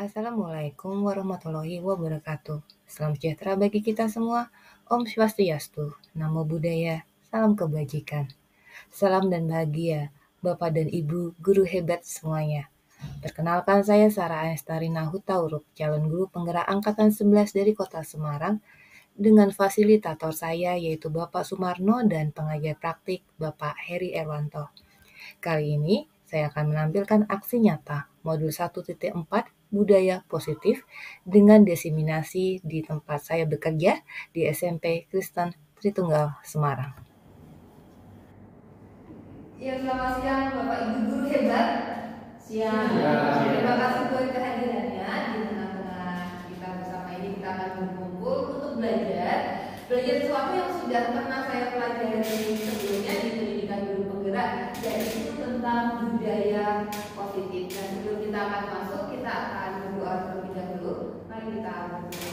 Assalamualaikum warahmatullahi wabarakatuh. Salam sejahtera bagi kita semua. Om Swastiastu, Namo Buddhaya, salam kebajikan. Salam dan bahagia, Bapak dan Ibu, guru hebat semuanya. Perkenalkan saya Sarah Anestarina Hutauruk, calon guru penggerak Angkatan 11 dari Kota Semarang, dengan fasilitator saya yaitu Bapak Sumarno dan pengajar praktik Bapak Heri Erwanto. Kali ini saya akan menampilkan aksi nyata modul 1.4 budaya positif dengan diseminasi di tempat saya bekerja di SMP Kristen Tritunggal Semarang. Ya, selamat siang Bapak Ibu guru hebat. Siang. Terima kasih buat kehadirannya di tengah-tengah kita bersama ini. Kita akan berkumpul untuk belajar sesuatu yang sudah pernah saya pelajari sebelumnya di pendidikan guru penggerak, yaitu tentang budaya positif. Dan sebelum kita akan masuk, kita akan berdoa terlebih dahulu. Mari kita berdoa.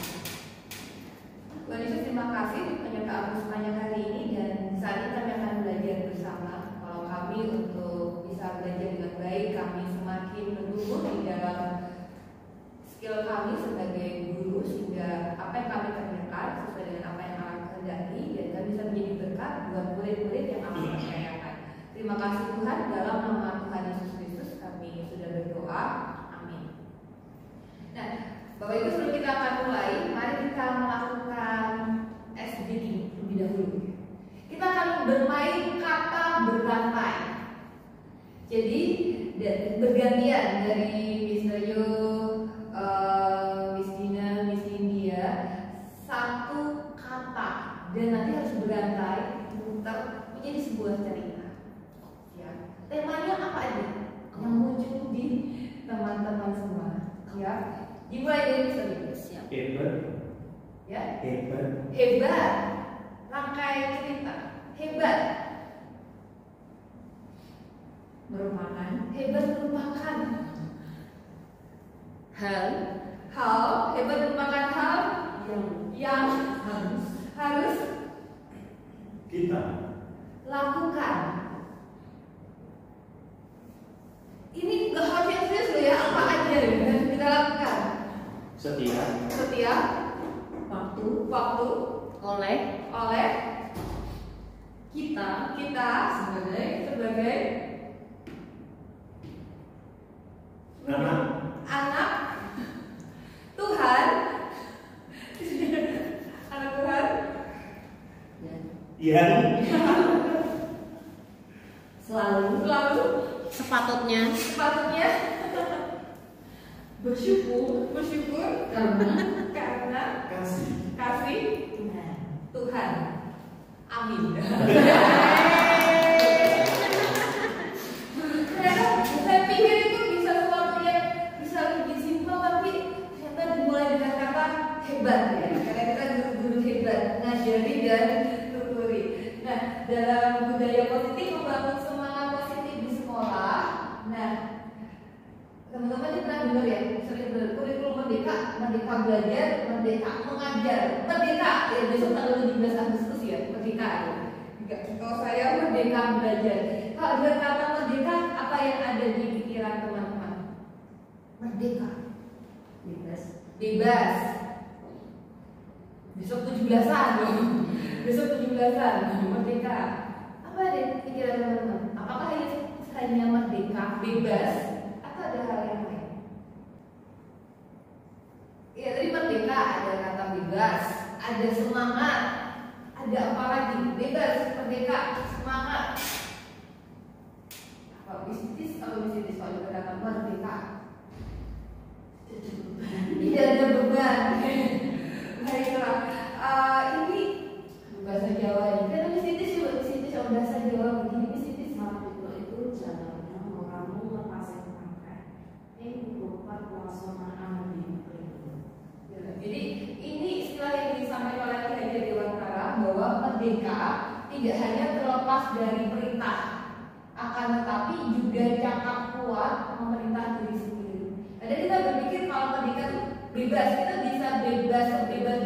Tuhan Yesus, terima kasih penyertaan sepanjang hari ini, dan saat ini kami akan belajar bersama. Kalau kami untuk bisa belajar dengan baik, kami semakin menumbuh di dalam skill kami sebagai guru, sehingga apa yang kami kerjakan sesuai dengan apa yang kami kehendaki, dan kami bisa menjadi berkat buat murid-murid yang kami percayakan. Terima kasih Tuhan, dalam nama Tuhan Yesus Kristus kami sudah berdoa. Amin. Nah, Bapak Ibu, sebelum kita akan mulai, mari kita melakukan SDG lebih dahulu. Kita akan bermain kata berantai. Jadi bergantian dari Mr. Yo, Miss Dina, Miss India, satu kata, dan nanti harus berantai muter menjadi sebuah cerita. Ya, temanya apa aja yang muncul di teman-teman semua. Ya, dimulai dari Mr. Yo. Siap. Hebat. Ya. Hebat. Hebat. Rangkai cerita. Hebat. Merupakan. Hebat merupakan. Hal. Hebat merupakan hal yang harus Kita lakukan. Ini gak harus yang serius loh ya, apa aja yang harus kita lakukan. setiap Waktu oleh kita sebagai anak Tuhan yang selalu sepatutnya bersyukur karena kasih Tuhan. Amin. Saya pikir itu bisa sesuatu yang bisa lebih simpel, tapi ternyata dimulai dengan kata hebat ya. Karena kita guru-guru hebat, ngajari dan tuturi. Nah, dalam budaya positif membangun semangat positif di sekolah. Nah, teman-teman ini pernah dengar ya, sering dengar kurikulum merdeka belajar, merdeka mengajar, merdeka ya, besok tanggal 17 Agustus ya, merdeka ya. Kalau saya merdeka belajar, kalau ada kata merdeka, apa yang ada di pikiran teman-teman? Merdeka, bebas. Besok 17-an loh. Besok 17-an merdeka. Apa ada di pikiran teman-teman? Apakah hanya merdeka, bebas, atau ada hal yang lain? Ya, tadi merdeka ada kata bebas, ada semangat, ada apa lagi? Bebas, merdeka, semangat. Kalau bisnis kalau juga kata merdeka, tidak ada beban. Baiklah, ini bahasa Jawa ini. Kan bisnis juga bahasa Jawa begini. Bisnis itu jalannya kamu lepasin pakai. Ini berupa pelaksanaan di. Jadi ini istilah yang disampaikan oleh Ki Hajar Dewantara bahwa merdeka tidak hanya terlepas dari perintah, akan tetapi juga cakap kuat memerintah diri sendiri. Ada kita berpikir kalau merdeka itu bebas, kita bisa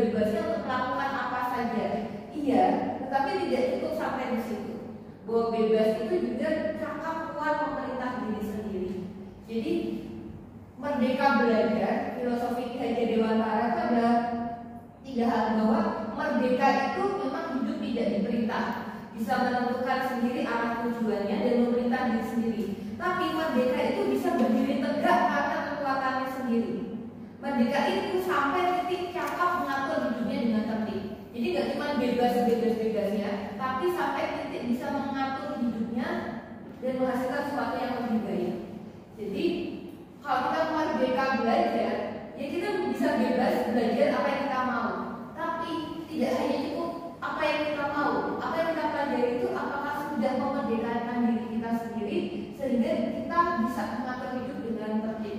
bebasnya untuk melakukan apa saja. Iya, tetapi tidak cukup sampai di situ. Bahwa bebas itu juga cakap kuat memerintah diri sendiri. Jadi merdeka belajar filosofi Ki Hajar Dewantara itu ada 3 hal, bahwa merdeka itu memang hidup tidak diperintah, bisa menentukan sendiri arah tujuannya dan memerintah diri sendiri. Tapi merdeka itu bisa berdiri tegak karena kekuatannya sendiri. Merdeka itu sampai titik cakap mengatur hidupnya dengan tertib. Jadi nggak cuma bebas-bebasnya, tapi sampai titik bisa mengatur hidupnya dan menghasilkan sesuatu yang lebih baik. Jadi kalau kita merdeka belajar, ya kita bisa bebas belajar apa yang kita mau. Tapi tidak hanya cukup apa yang kita mau, apa yang kita pelajari itu apakah sudah memerdekakan diri kita sendiri sehingga kita bisa mengatur hidup dengan tertib.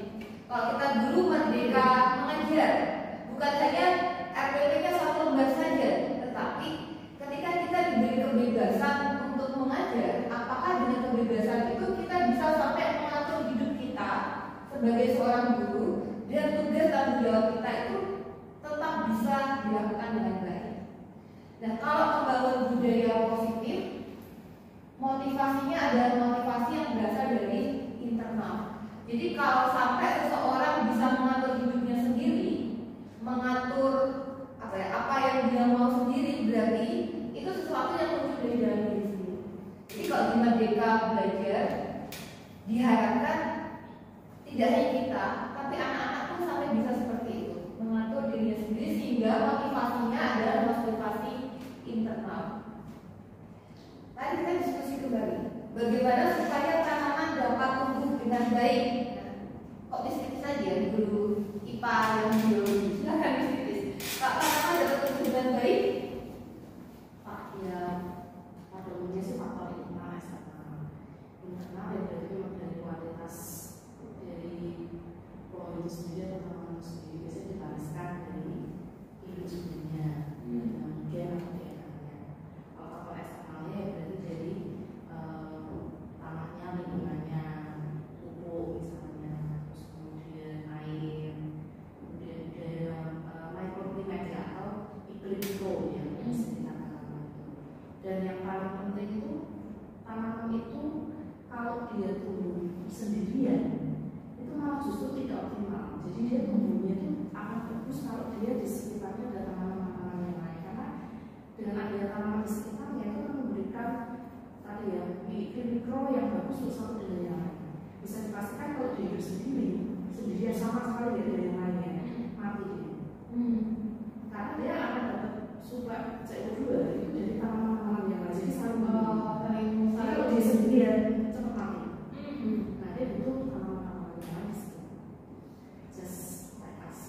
Kalau kita dulu merdeka mengajar, bukan hanya RPP-nya 1 lembar saja, tetapi ketika kita diberi kebebasan untuk mengajar, apakah dengan kebebasan itu kita bisa sampai mengatur hidup kita sebagai seorang guru dan tugas tanggung jawab kita itu tetap bisa dilakukan dengan baik. Nah, kalau membangun budaya positif, motivasinya adalah motivasi yang berasal dari internal. Jadi kalau sampai seseorang bisa mengatur hidupnya sendiri, mengatur apa yang dia mau sendiri, berarti itu sesuatu yang muncul dari dalam diri sendiri. Jadi kalau di Merdeka Belajar diharapkan tidak hanya kita, tapi anak-anak pun sampai bisa seperti itu, mengatur dirinya sendiri sehingga motivasinya adalah motivasi internal. Tadi kita diskusi kembali bagaimana supaya tanaman dapat tumbuh dengan baik. Kok bisnis saja guru IPA yang biologi, silahkan bisnis. Kalau tanaman dapat tumbuh dengan baik, Pak, ya pada umumnya sih faktor internal ya, berarti memang dari kualitas dari pohon itu sendiri atau tanaman itu sendiri biasanya dibalaskan dari hidup sebelumnya. Kemudian kalau faktor eksternalnya ya berarti dari tanahnya, lingkungannya, pupuk misalnya, terus kemudian air, kemudian ada microclimate atau iklim mikro yang bisa dikatakan itu. Dan yang paling penting itu tanaman itu kalau dia tumbuh sendirian itu malah justru tidak optimal. Jadi dia tumbuhnya itu akan bagus kalau dia di sekitarnya ada tanaman-tanaman yang lain, karena dengan adanya tanaman di sekitarnya itu akan memberikan tadi ya iklim mikro yang bagus untuk satu dengan yang lain. Bisa dipastikan kalau dia hidup sendirian sama sekali tidak ada yang lainnya, mati dia. Karena dia akan dapat suplai CO2 itu dari tanaman-tanaman yang lain, jadi saling kalau dia sendirian cepat mati. Nah dia butuh tanaman-tanaman yang lain. Just like us.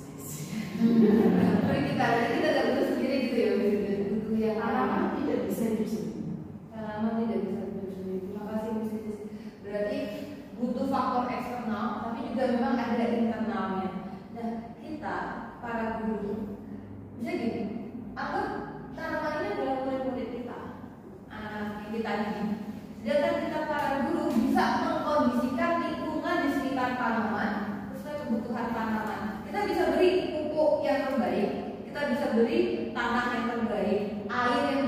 Tapi kita tidak butuh sendiri gitu ya, butuh yang Tanaman tidak bisa hidup sendiri. tanaman tidak bisa hidup sendiri. Terima kasih bisnis. Berarti butuh faktor eksternal, tapi juga memang ada internalnya. Nah kita para guru bisa gini, anggap tanaman ini adalah murid-murid kita, anak yang kita didik. Sedangkan kita para guru bisa mengkondisikan lingkungan di sekitar tanaman sesuai kebutuhan tanaman. Kita bisa beri pupuk yang terbaik, kita bisa beri tanah yang terbaik, air yang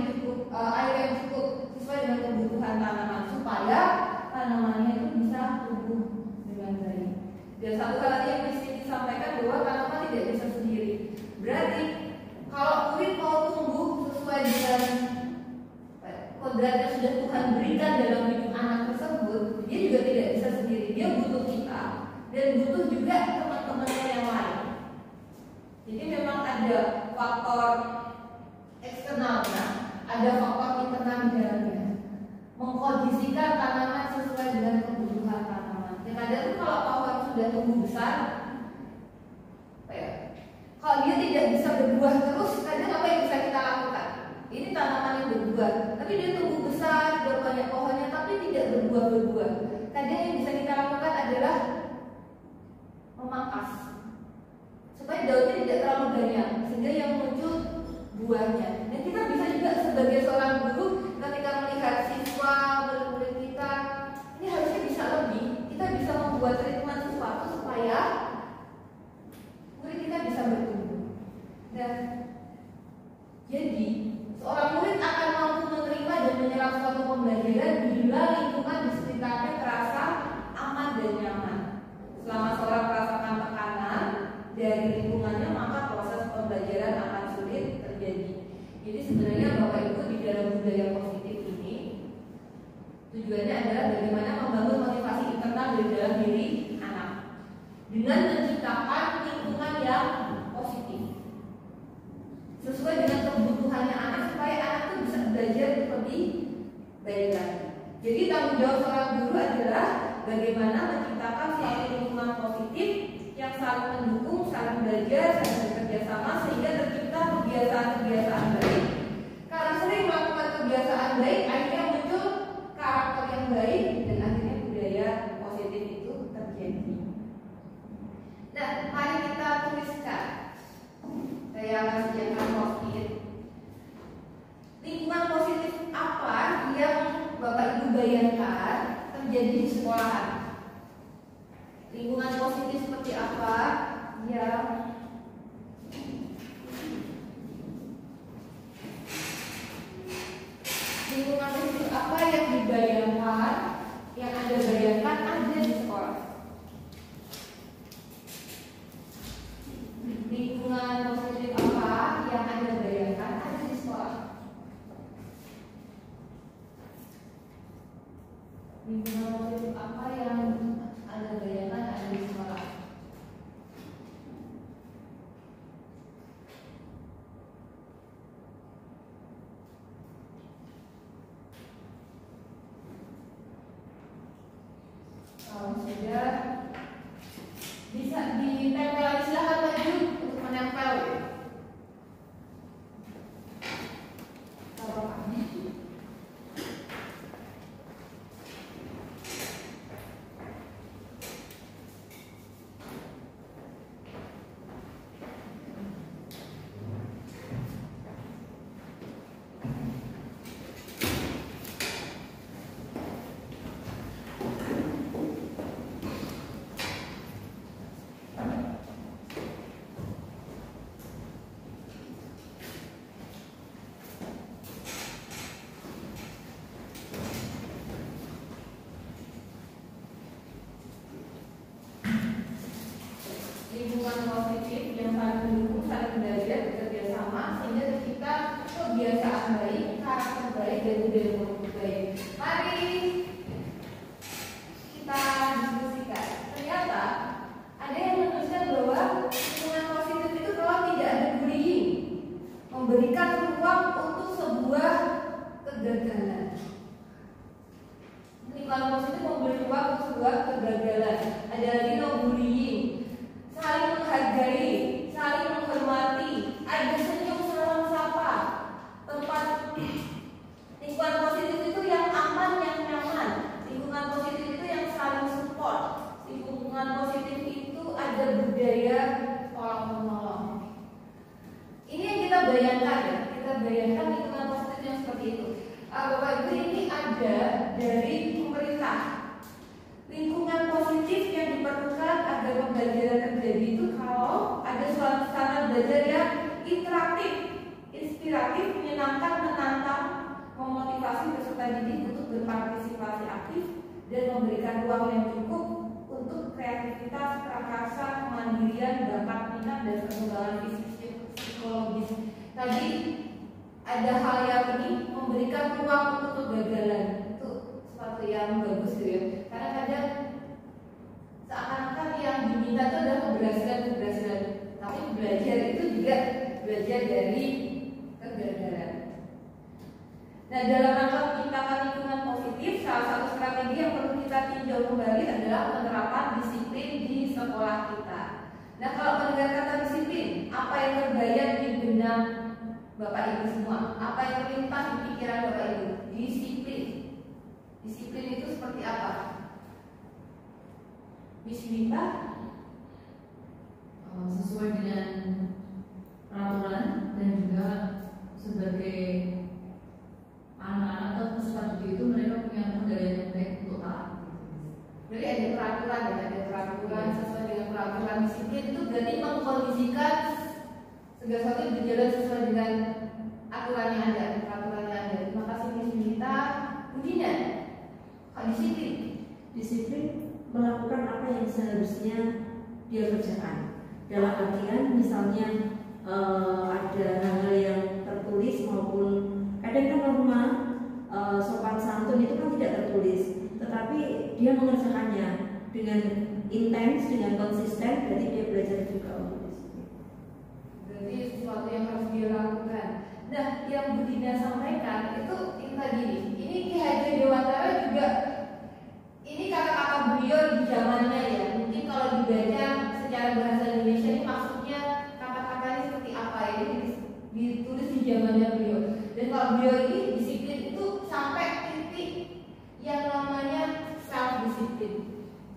cukup sesuai dengan kebutuhan tanaman supaya tanamannya itu bisa tumbuh dengan baik. Dan satu hal lagi yang mesti disampaikan bahwa tanaman tidak bisa sendiri. Berarti kalau kulit mau tumbuh sesuai dengan kodrat yang sudah Tuhan berikan dalam hidup anak tersebut, dia juga tidak bisa sendiri. Dia butuh kita dan butuh juga teman-temannya yang lain. Jadi memang ada faktor eksternalnya, ada faktor internal di dalamnya. Mengkondisikan tanaman sesuai dengan kebutuhan tanaman. Dan kadang itu kalau pohon sudah tumbuh besar, kalau dia tidak bisa berbuah terus, kadang apa yang bisa kita lakukan? Ini tanaman yang berbuah, tapi dia tumbuh besar, sudah banyak pohonnya, tapi tidak berbuah-berbuah. Kadang yang bisa kita lakukan adalah memangkas supaya daunnya tidak terlalu banyak, sehingga yang muncul buahnya. Dan kita bisa juga sebagai seorang guru, ketika melihat siswa, murid-murid kita, ini harusnya bisa lebih. Kita bisa membuat treatment sesuatu supaya murid kita bisa bertumbuh. Dan jadi seorang murid akan mampu menerima dan menyerap suatu pembelajaran bila lingkungan di sekitarnya terasa aman dan nyaman. Selama seorang merasakan tekanan dari Tujuannya adalah bagaimana membangun motivasi internal dari dalam diri anak dengan menciptakan lingkungan yang positif sesuai dengan kebutuhannya anak supaya anak itu bisa belajar lebih baik lagi. Jadi tanggung jawab seorang guru adalah bagaimana menciptakan suatu lingkungan positif yang saling mendukung, saling belajar, saling bekerja sama sehingga tercipta kebiasaan-kebiasaan baik. Karena sering melakukan kebiasaan baik, akhirnya muncul karakter yang baik dan akhirnya budaya positif itu terjadi. Nah, mari kita tuliskan. Saya akan sediakan post-it. Lingkungan positif apa yang Bapak Ibu bayangkan terjadi di sekolahan? Lingkungan positif seperti apa yang lingkungan positif apa yang dibayangkan, yang Anda bayangkan ada di sekolah? Lingkungan positif apa yang Anda bayangkan ada di sekolah? Lingkungan positif apa yang Anda bayangkan ada di sekolah? Kalau sudah bisa ditempel lagi, silahkan maju untuk menempel. Lingkungan positif yang saling mendukung, saling belajar, bekerja sama sehingga tercipta kebiasaan baik, karakter baik, dan budaya baik. Mari kita diskusikan. Ternyata ada yang menuliskan bahwa lingkungan positif itu kalau tidak ada bullying, memberikan ruang untuk sebuah kegagalan. Lingkungan positif memberi ruang untuk sebuah kegagalan. Ada lagi no bullying, saling menghargai, saling menghormati, ada senyum salam sapa, tempat lingkungan positif itu yang aman, yang nyaman, lingkungan positif itu yang saling support, lingkungan positif itu ada budaya tolong menolong. Ini yang kita bayangkan ya, kita bayangkan lingkungan positif yang seperti itu. Bapak Ibu, ini ada dari pemerintah. Lingkungan positif yang diperlukan agar pembelajaran terjadi itu kalau ada suasana belajar yang interaktif, inspiratif, menyenangkan, menantang, memotivasi peserta didik untuk berpartisipasi aktif dan memberikan ruang yang cukup untuk kreativitas, prakarsa, kemandirian, bakat, minat, dan perkembangan fisik psikologis. Tadi ada hal yang ini memberikan ruang untuk kegagalan. Itu sesuatu yang bagus gitu ya. Karena kadang seakan-akan yang diminta itu adalah keberhasilan, tapi belajar itu juga belajar dari kegagalan. Nah, dalam rangka menciptakan lingkungan positif, salah satu strategi yang perlu kita tinjau kembali adalah penerapan disiplin di sekolah kita. Nah, kalau mendengar kata disiplin, apa yang terbayang di benak Bapak Ibu semua? Apa yang terlintas di pikiran Bapak Ibu? Disiplin. Disiplin itu seperti apa? Bismillah. Sesuai dengan peraturan dan juga sebagai anak-anak atau peserta didik itu mereka punya kendala yang baik untuk taat. Jadi ada peraturan ya, ada peraturan sesuai dengan peraturan. Disiplin itu berarti mengkondisikan segala sesuatu berjalan sesuai dengan aturan yang ada, peraturan yang ada. Terima kasih Miss Minta. Budina, disiplin. Disiplin melakukan apa yang seharusnya dia kerjakan. Dalam artian misalnya ada hal-hal yang tertulis maupun kadang kan norma sopan santun itu kan tidak tertulis. tetapi dia mengerjakannya dengan intens, dengan konsisten, berarti dia belajar juga untuk disiplin. Berarti sesuatu yang harus dia lakukan. Nah, yang Bu Dina sampaikan itu tadi ini Ki Hajar Dewantara juga, ini kata-kata beliau di zamannya ya. Mungkin kalau dibaca secara bahasa Indonesia ini maksudnya kata-katanya seperti apa ya, ini ditulis di zamannya beliau. Dan kalau beliau ini disiplin itu sampai titik yang namanya self disiplin.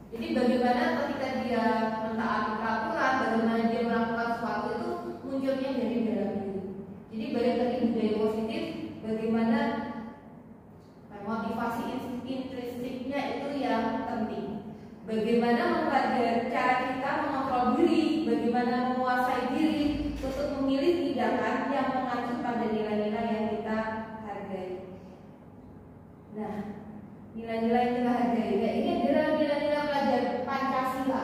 Jadi bagaimana ketika dia mentaati peraturan, bagaimana dia melakukan sesuatu itu munculnya dari dalam diri. Jadi balik lagi budaya positif, bagaimana motivasi intrinsiknya itu yang penting. Bagaimana mempelajari cara kita mengontrol diri, bagaimana menguasai diri untuk memilih tindakan yang mengacu pada nilai-nilai yang kita hargai. Nah, nilai-nilai yang kita hargai, nah, ini adalah nilai-nilai pelajar Pancasila.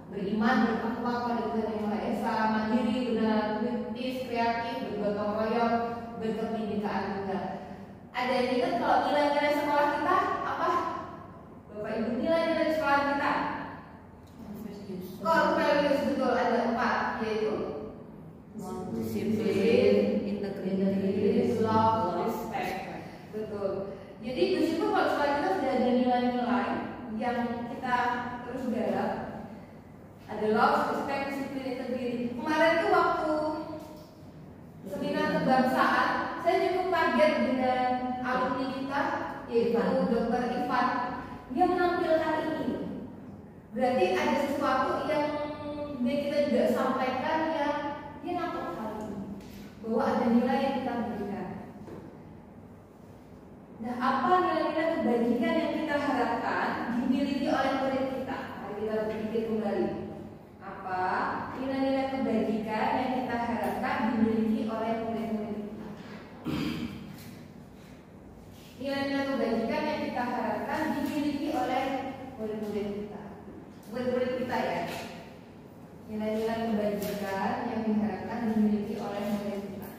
Beriman, bertakwa pada Tuhan Yang Maha Esa, mandiri, benar, kritis, kreatif, bergotong royong, berkebinekaan tunggal. Ada yang ingat kalau nilai-nilai sekolah kita apa? Bapak Ibu, nilai-nilai sekolah kita core values, betul, ada 4, yaitu disiplin, integritas, love, respect. Betul. Jadi meskipun kalau sekolah kita sudah ada nilai-nilai yang kita terus garap, ada love, respect, disiplin, integritas. Kemarin tuh waktu seminar kebangsaan, saya cukup kaget dengan alumni kita, yaitu Dr. Ivan. Dia menampilkan ini. Berarti ada sesuatu yang kita juga sampaikan yang dia nangkep hal ini, bahwa ada nilai yang kita berikan. Nah, apa nilai-nilai kebajikan yang kita harapkan dimiliki oleh murid kita? Mari kita berpikir kembali. Apa nilai-nilai kebajikan yang kita harapkan dimiliki oleh murid-murid kita? Nilai-nilai kebajikan yang kita harapkan dimiliki oleh murid-murid kita. Murid-murid kita ya. Nilai-nilai kebajikan yang diharapkan dimiliki oleh murid kita.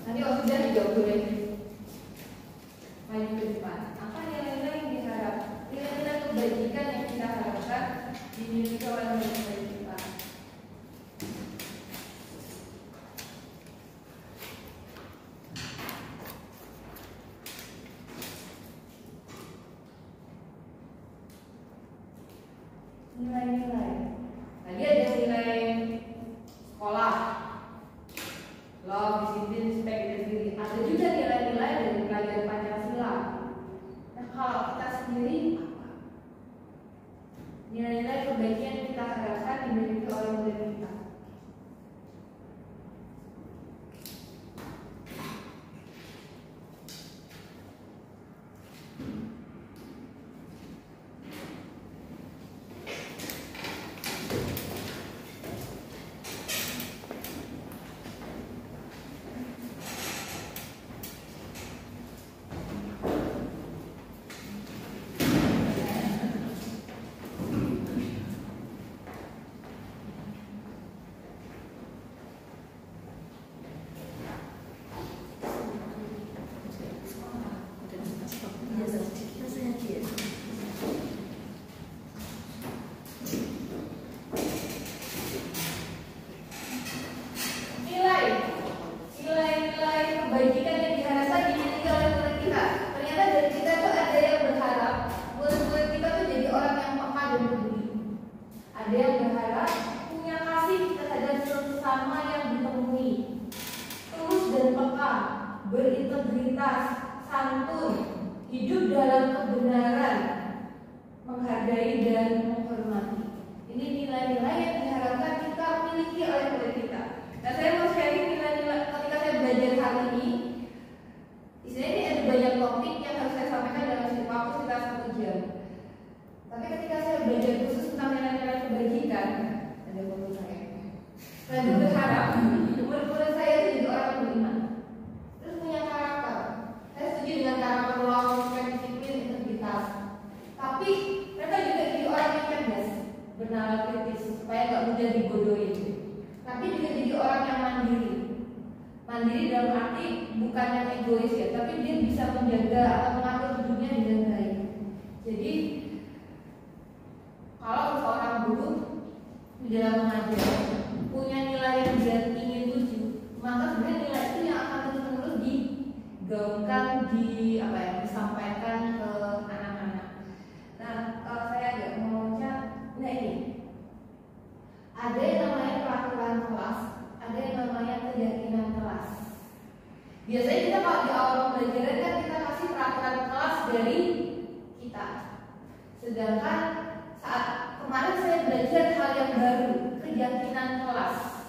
Nanti waktu sudah dijawab dulu ya. Maju ke depan. Apa nilai-nilai yang diharap? Nilai-nilai kebajikan yang kita harapkan dimiliki oleh murid-murid kita. Nilai-nilai. Tadi ada nilai sekolah, love, disiplin, respect, integritas. Ada juga nilai-nilai dari pelajaran Pancasila. Nah, kalau kita sendiri apa? Nilai-nilai kebaikan yang kita harapkan dimiliki oleh murid kita. Berintegritas, santun, hidup dalam kebenaran, menghargai dan menghormati. Ini nilai-nilai yang diharapkan kita miliki oleh murid kita. Nah, saya mau sharing nilai-nilai ketika saya belajar hari ini. Istilahnya ini ada banyak topik yang harus saya sampaikan dalam waktu sekitar 1 jam. Tapi ketika saya belajar khusus tentang nilai-nilai kebajikan, ada foto saya. Saya berharap murid-murid saya itu jadi orang yang beriman. Punya karakter. Saya setuju dengan karakter love, disiplin, integritas. Tapi mereka juga jadi orang yang cerdas, bernalar kritis, supaya nggak mudah dibodohin. Nah, tapi juga jadi orang yang mandiri. Mandiri dalam arti bukan yang egois ya, tapi dia bisa menjaga atau mengatur hidupnya dengan baik. Jadi kalau seorang guru di dalam mengajar punya nilai yang dia ingin tuju, maka sebenarnya nilai itu yang akan terus-menerus digaungkan, disampaikan ke anak-anak. Nah, kalau saya agak mau loncat, nah ini ada yang namanya peraturan kelas, ada yang namanya keyakinan kelas. Biasanya kita kalau di awal pembelajaran kan kita kasih peraturan kelas dari kita. Sedangkan saat kemarin saya belajar hal yang baru, keyakinan kelas.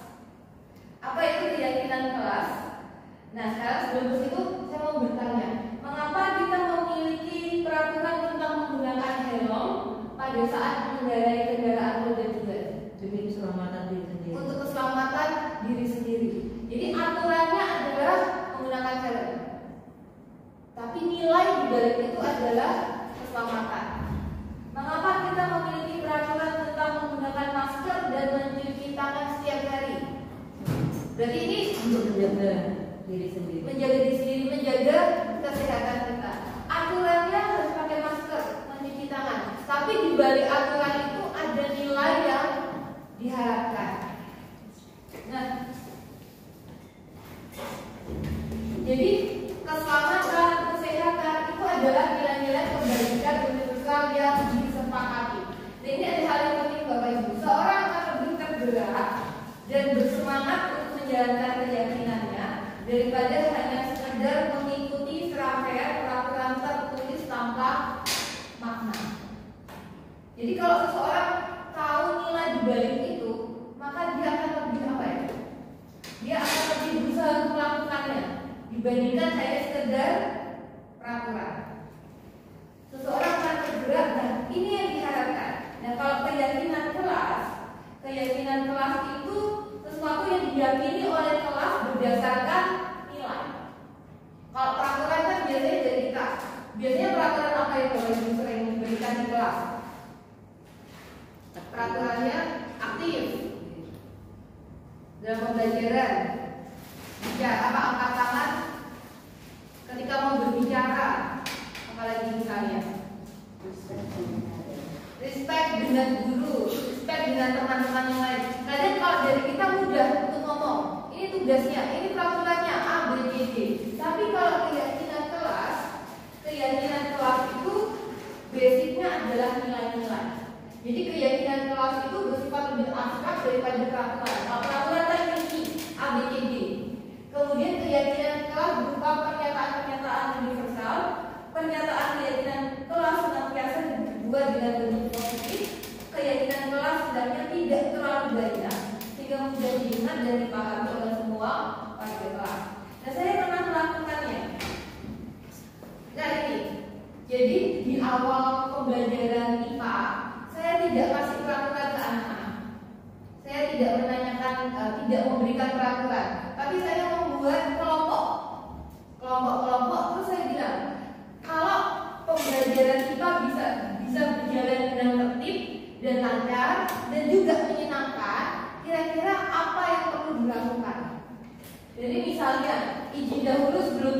Apa itu keyakinan kelas? Nah, sekarang sebelum ke situ saya mau bertanya, mengapa kita memiliki peraturan tentang menggunakan helm pada saat mengendarai kendaraan roda 2? Demi keselamatan diri sendiri. Untuk keselamatan diri sendiri. Jadi aturannya adalah menggunakan helm, tapi nilai di balik itu adalah keselamatan. Mengapa kita memiliki peraturan tentang menggunakan masker dan mencuci tangan setiap hari? Berarti ini Untuk menjaga diri sendiri. menjaga diri sendiri, menjaga kesehatan kita. Aturannya harus pakai masker, mencuci tangan. Tapi di balik aturan itu ada nilai yang diharapkan. Nah, jadi keselamatan, kesehatan itu adalah nilai-nilai kebaikan universal yang disepakati. Dan ini ada hal yang penting Bapak Ibu. Seorang akan lebih tergerak dan bersemangat untuk menjalankan keyakinannya daripada hanya sekedar mengikuti serangkaian peraturan tertulis tanpa makna. Jadi kalau seseorang tahu nilai di balik itu, maka dia akan lebih apa ya? Dia akan lebih berusaha untuk melakukannya dibandingkan hanya sekedar peraturan. Seseorang akan tergerak dan ini yang diharapkan. Nah, kalau keyakinan kelas itu sesuatu yang diyakini oleh kelas berdasarkan nilai. Kalau peraturan kan biasanya dari kita. Biasanya peraturan apa yang sering diberikan di kelas? Peraturannya aktif dalam pembelajaran. Angkat tangan ketika mau berbicara, apalagi misalnya respect dengan guru, respect dengan teman-teman yang lain. Kadang kalau dari kita mudah untuk ngomong, ini tugasnya, ini peraturannya A, B, C, D. Tapi kalau keyakinan kelas itu basicnya adalah nilai-nilai. Jadi keyakinan kelas itu bersifat lebih abstrak daripada peraturan. Kalau peraturan kan ini A, B, C, D. Kemudian keyakinan kelas berupa pernyataan-pernyataan universal. Pernyataan keyakinan kelas senantiasa dibuat dengan bentuk positif. Keyakinan kelas sebenarnya tidak terlalu banyak sehingga mudah diingat dan dipahami oleh semua warga kelas. Nah, saya pernah melakukannya. Nah ini, jadi di awal pembelajaran IPA, saya tidak kasih peraturan ke anak-anak. Saya tidak menanyakan, tidak memberikan peraturan, tapi saya membuat kelompok-kelompok. Terus saya bilang, kalau pembelajaran IPA bisa berjalan dengan tertib dan lancar dan juga menyenangkan, kira-kira apa yang perlu dilakukan? Jadi misalnya izin dahulu sebelum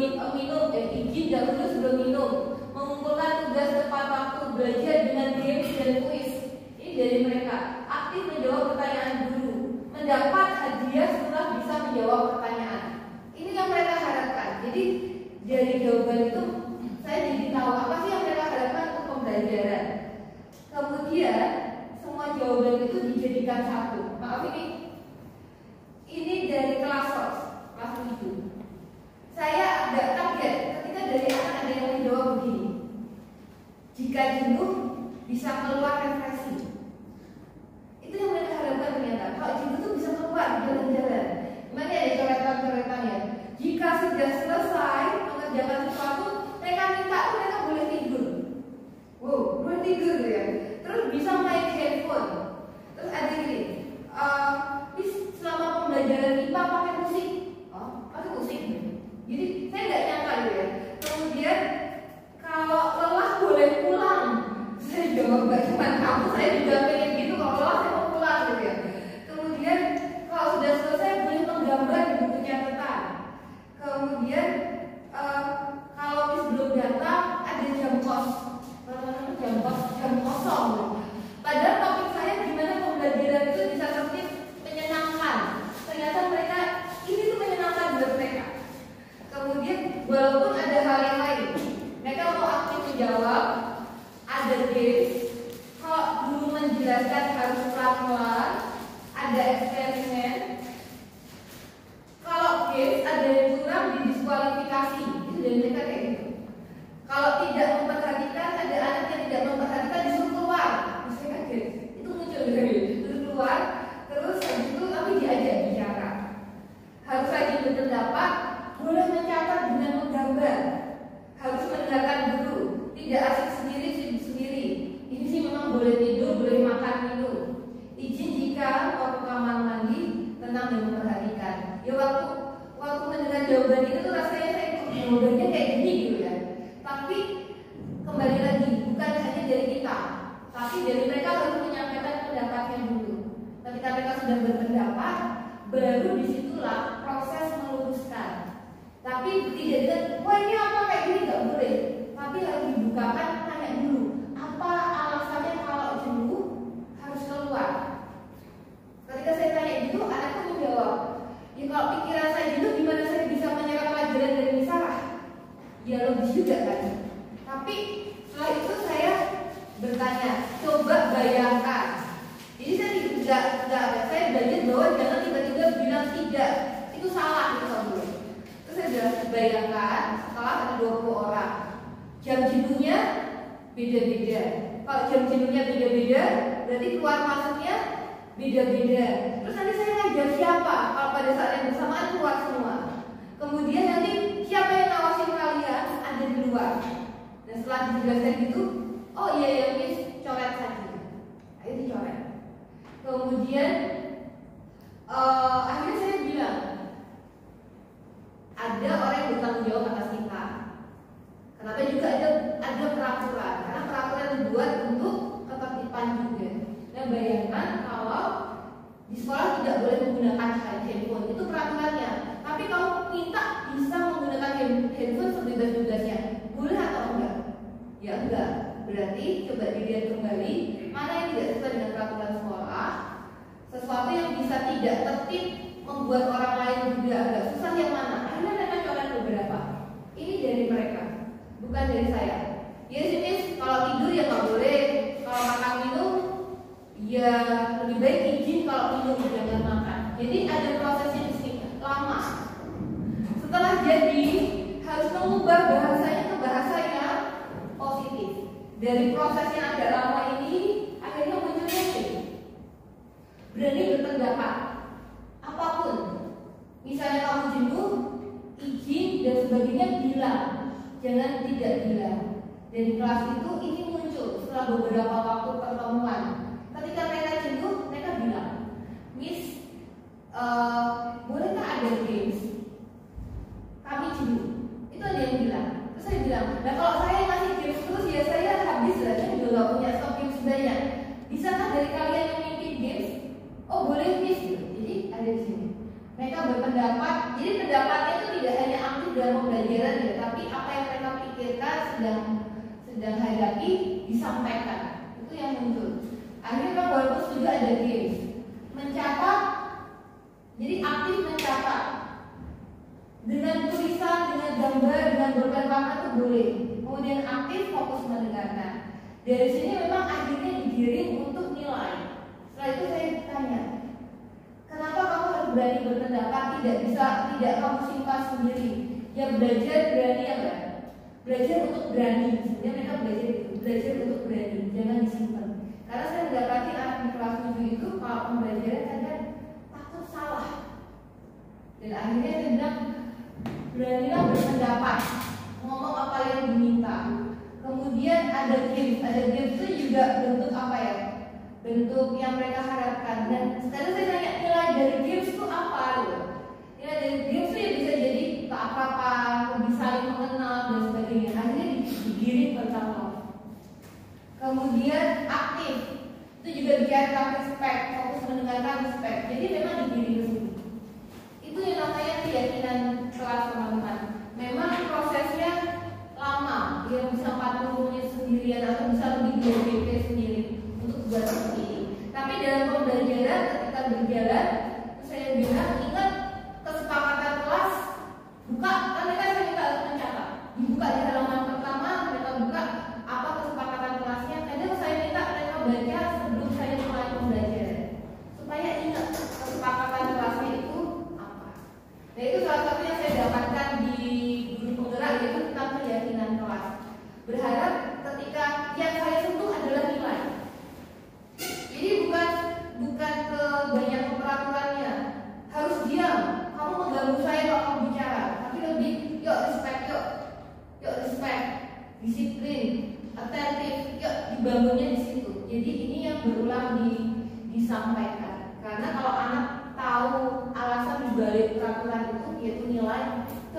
minum, mengumpulkan tugas tepat waktu, belajar dengan games dan kuis. Ini dari mereka. Aktif menjawab pertanyaan guru, mendapat hadiah setelah bisa menjawab pertanyaan. Ini yang mereka harapkan. Jadi dari jawaban itu saya jadi tahu apa sih yang mereka harapkan untuk pembelajaran. Kemudian semua jawaban itu dijadikan satu. Maaf ini dari kelas 7. Saya agak kaget ketika dari anak ada yang menjawab begini. Jika jenuh bisa keluar refreshing. Itu yang mereka harapkan ternyata. Kalau jenuh itu bisa keluar jalan-jalan. Gimana ada coretan-coretan ya? Jika sudah selesai mengerjakan sesuatu, mereka minta mereka boleh tidur. Wow, boleh tidur ya. Terus bisa main handphone. Terus ada gini. Selama pembelajaran IPA pakai musik. Pakai musik. Jadi saya nggak nyangka gitu ya. Kemudian kalau lelah boleh pulang. Saya jawab gak cuma kamu, saya juga pengen gitu. Kalau lelah saya mau pulang gitu ya. Kemudian kalau sudah Ya waktu mendengar jawaban itu tuh rasanya saya jawabannya kayak gini gitu ya. Tapi kembali lagi, bukan hanya dari kita, tapi dari mereka harus menyampaikan pendapatnya dulu. Ketika mereka sudah berpendapat, baru disitulah proses meluruskan. Tapi tidak dengan, wah ini apa kayak gini, nggak boleh. Tapi harus dibukakan, tanya dulu, apa alasannya kalau jenuh harus keluar. Ketika saya tanya gitu, anakku menjawab, ya kalau pikiran saya jenuh, gimana saya bisa menyerap pelajaran dari Misarah? Ya logis juga kan. Tapi setelah itu saya bertanya, coba bayangkan. Jadi saya belajar bahwa jangan tiba-tiba bilang tidak, itu salah itu nggak boleh. Terus saya bilang, bayangkan setelah ada 20 orang, jam jenuhnya beda-beda. Kalau jam jenuhnya beda-beda, berarti keluar masuknya beda-beda. Terus nanti saya ngajar siapa? Kalau pada saat yang bersamaan keluar semua. Kemudian nanti siapa yang ngawasin kalian ada di luar. Dan setelah dijelaskan gitu, oh iya ya Miss, coret saja. Ayo dicoret. Kemudian akhirnya saya bilang, ada orang yang bertanggung jawab atas kita. Kenapa juga ada peraturan? Karena peraturan dibuat untuk ketertiban juga. Nah bayangkan kalau di sekolah tidak boleh menggunakan handphone, itu peraturannya. Tapi kamu minta bisa menggunakan handphone sebebas-bebasnya, boleh atau enggak? Ya enggak. Berarti coba dilihat kembali mana yang tidak sesuai dengan peraturan sekolah. Sesuatu yang bisa tidak tertib membuat orang lain juga agak susah yang mana? Akhirnya mereka coret beberapa. Ini dari mereka, bukan dari saya. Ya sini kalau tidur ya nggak boleh, kalau makan minum ya lebih baik izin kalau minum jangan makan. Jadi ada prosesnya di sini lama. Setelah jadi harus mengubah bahasanya ke bahasa yang positif. Dari proses yang agak lama ini akhirnya munculnya berani berpendapat apapun. Misalnya kamu jenuh, izin dan sebagainya bilang, jangan tidak bilang. Dan di kelas itu ini muncul setelah beberapa waktu pertemuan. Ketika mereka jenuh, mereka bilang, Miss, bolehkah ada games? Kami jenuh. Itu ada yang bilang. Terus saya bilang, nah kalau saya ngasih games terus ya saya habis lah, saya juga gak punya stok games banyak. Bisakah dari kalian yang mimpin games? Oh boleh Miss, gitu. Jadi ada di sini. Mereka berpendapat, jadi pendapatnya itu tidak hanya aktif dalam pembelajaran ya, tapi apa yang mereka pikirkan sedang hadapi disampaikan. Itu yang muncul. Akhirnya walaupun juga ada games, mencatat, jadi aktif mencatat dengan tulisan, dengan gambar, dengan bolpen warna itu boleh. Kemudian aktif fokus mendengarkan. Dari sini memang akhirnya digiring untuk nilai. Setelah itu saya tanya, kenapa kamu harus berani berpendapat? Tidak kamu simpan sendiri. Ya belajar berani ya kan? Belajar untuk berani. Sebenarnya mereka belajar untuk berani, jangan disimpan. Karena saya mendapati anak di kelas 7 itu kalau pembelajaran kadang takut salah. Dan akhirnya saya bilang, beranilah berpendapat, ngomong apa yang diminta. Kemudian ada games itu juga bentuk apa ya? Bentuk yang mereka harapkan. Dan sekarang saya tanya nilai dari games itu apa gitu. Nilai dari games itu ya bisa jadi keakraban, lebih saling mengenal dan sebagainya. Akhirnya digiring tentang love. Kemudian aktif itu juga dikaitkan respect, fokus mendengarkan respect. Jadi memang digiring ke sini. Itu yang namanya keyakinan kelas teman-teman. Memang prosesnya lama, dia bisa 40 menit sendirian atau bisa lebih dari BP sendiri untuk buat seperti ini. Tapi dalam pembelajaran ketika berjalan, saya bilang ingat kesepakatan kelas buka, kan mereka saya minta mencatat. Dibuka di halaman pertama, mereka buka apa kesepakatan kelasnya. Kadang saya minta mereka baca sebelum saya mulai pembelajaran supaya ingat kesepakatan kelasnya itu apa. Nah itu salah satu yang saya dapatkan di guru penggerak, yaitu tentang keyakinan kelas. Berharap ketika yang saya sentuh adalah nilai. Jadi bukan ke banyak peraturannya. Harus diam. Kamu mengganggu saya kalau kamu bicara. Tapi lebih yuk respect, disiplin, atentif. Yuk dibangunnya di situ. Jadi ini yang berulang disampaikan. Karena kalau anak tahu alasan dibalik peraturan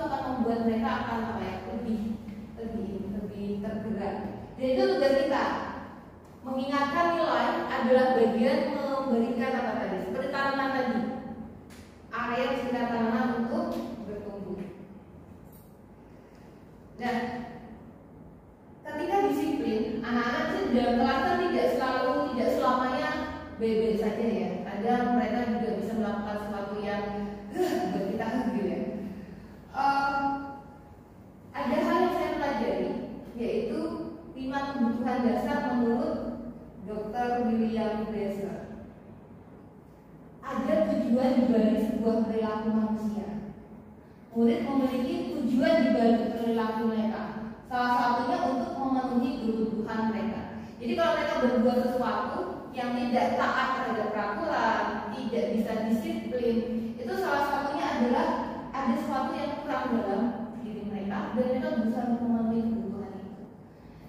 akan membuat mereka akan lebih tergerak. Dan itu tugas kita. Mengingatkan nilai adalah bagian memberikan apa tadi? Seperti tanaman tadi. Area di sekitar tanaman untuk bertumbuh. Nah, ketika disiplin, anak-anak itu dalam kelas kan tidak selamanya baik-baik saja ya. Kadang mereka juga bisa melakukan sesuatu yang buat kita gitu ya. Ada hal yang saya pelajari, yaitu 5 kebutuhan dasar menurut Dr. William Bresler. Ada tujuan dibalik sebuah perilaku manusia. Murid memiliki tujuan dibalik perilaku mereka. Salah satunya untuk memenuhi kebutuhan mereka. Jadi kalau mereka berbuat sesuatu yang tidak taat terhadap peraturan, tidak bisa disiplin, itu salah satunya adalah ada sesuatu yang kurang dalam diri mereka dan mereka berusaha untuk memenuhi kebutuhan itu.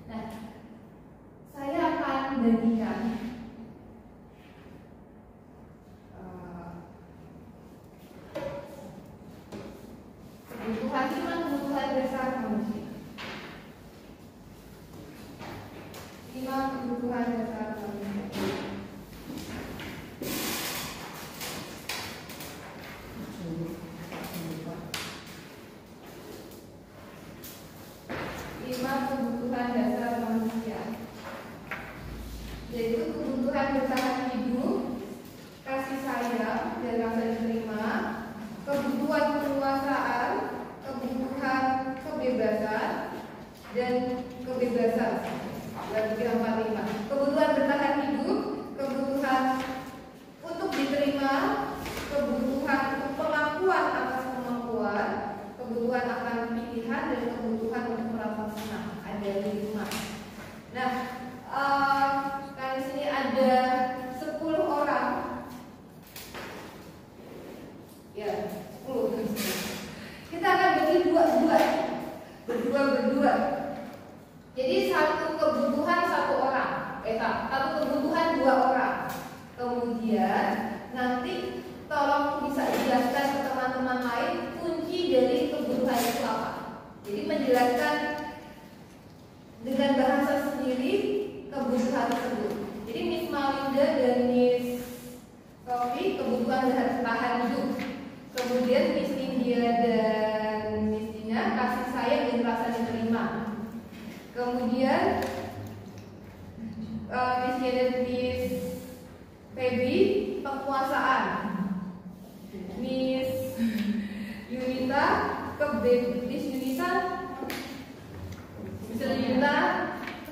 Nah, saya akan bagikan kebutuhan dasar manusia. 5 kebutuhan dasar manusia. Kebutuhan dasar manusia, yaitu kebutuhan bertahan hidup, kasih sayang dan rasa diterima, kebutuhan penguasaan, kebutuhan kebebasan dan kebebasan. Berarti 45. Kebutuhan bertahan hidup, kebutuhan untuk diterima, kebutuhan pengakuan atas kemampuan, kebutuhan akan pilihan dan kebutuhan untuk merasa senang. Ada 5. Nah, di sini ada 10 orang. Ya, 10. Kita akan bagi berdua. Jadi satu kebutuhan 1 orang. Satu kebutuhan 2 orang. Kemudian nanti tolong bisa jelaskan ke teman-teman lain kunci dari kebutuhan itu apa. Jadi menjelaskan dengan bahasa sendiri kebutuhan tersebut. Jadi Miss Malinda dan Miss Sophie kebutuhan bertahan hidup. Kemudian Miss India dan Miss Dina kasih sayang dan rasa diterima. Kemudian Miss Nia dan Miss Feby penguasaan. Miss Yunita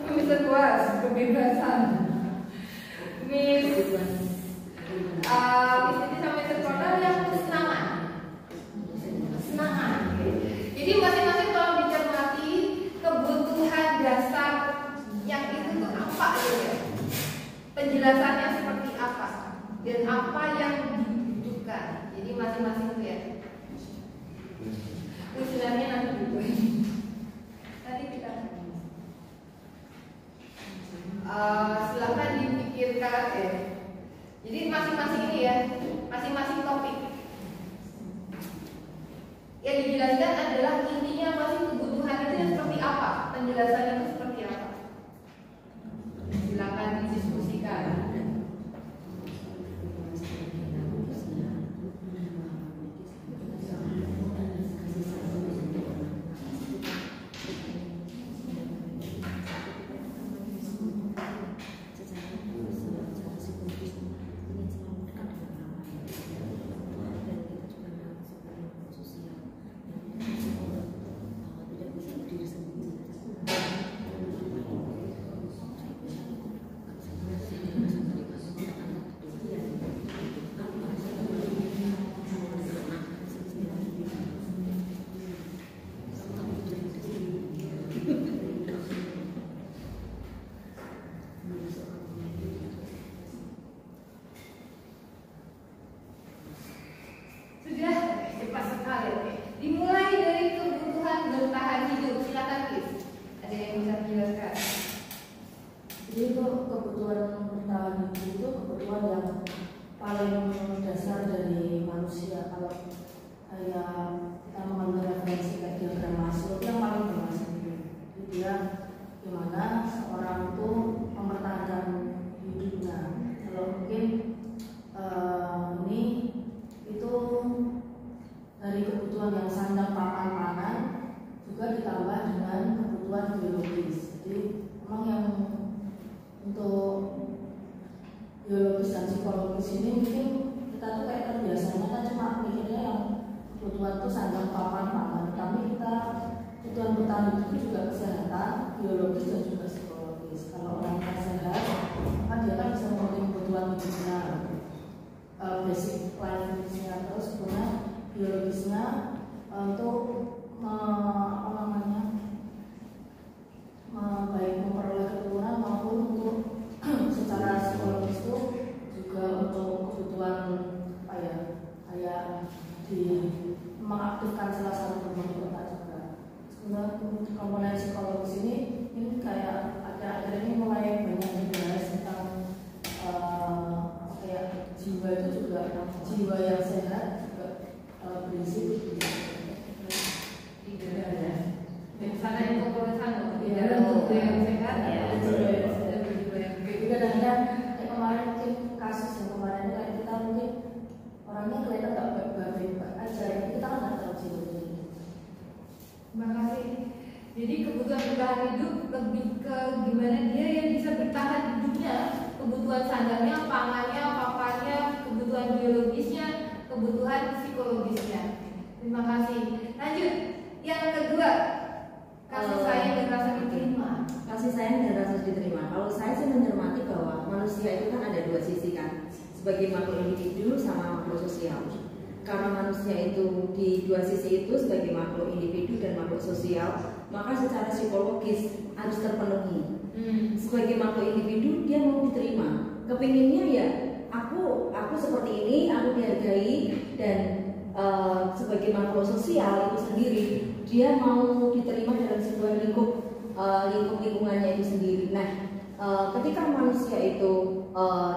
Mr. Kuas kebebasan. Miss Siti sama Mr. Portal yang kesenangan. Jadi masing-masing tolong dicermati kebutuhan dasar yang itu tuh apa gitu ya. Penjelasannya seperti apa dan apa yang dibutuhkan. Jadi masing-masing itu ya. Tulisannya nanti dulu. Nanti kita silakan dipikirkan ya. Jadi masing-masing ini ya, masing-masing topik yang dijelaskan adalah intinya masing kebutuhan itu seperti apa, penjelasannya itu seperti apa. Silakan didiskusikan. Kalau kita mengambil referensi kebutuhan yang sandang papan pangan juga ditambah dengan kebutuhan biologis. Jadi memang yang untuk biologis dan psikologis ini mungkin kita tuh kayak terbiasanya kan cuma mikirnya yang kebutuhan itu sandang papan pangan, tapi kita kebutuhan petani itu juga kesehatan biologis dan juga psikologis. Kalau orangnya sehat, maka dia kan bisa memenuhi kebutuhan hidupnya, basic life needs-nya, terus kemudian biologisnya untuk baik memperoleh keturunan maupun untuk secara psikologis itu juga untuk kebutuhan kayak di mengaktifkan salah satu hormon otak juga. Kemudian komponen psikologis ini kayak akhir-akhir ini mulai banyak dibahas tentang jiwa itu juga, jiwa yang sehat juga prinsip sana yang komponen untuk yang sehat ya. Jadi kadang-kadang kayak kemarin mungkin kasus yang kemarin itu kayak kita mungkin orangnya kelihatan nggak baik-baik aja, kita kan nggak tahu jiwa. Terima kasih. Jadi kebutuhan bertahan hidup lebih ke gimana dia yang bisa bertahan hidupnya, kebutuhan sandangnya, pangannya, papannya, kebutuhan biologisnya, kebutuhan psikologisnya. Terima kasih. Lanjut, yang kedua, kasih sayang dan rasa diterima. Kasih sayang dan rasa diterima. Kalau saya sih mencermati bahwa manusia itu kan ada dua sisi kan, sebagai makhluk individu sama makhluk sosial. Karena manusia itu di dua sisi itu sebagai makhluk individu dan makhluk sosial, maka secara psikologis harus terpenuhi. Sebagai makhluk individu dia mau diterima, kepinginnya ya aku seperti ini, aku dihargai, dan sebagai makhluk sosial itu sendiri dia mau diterima dalam sebuah lingkungannya itu sendiri. Nah, ketika manusia itu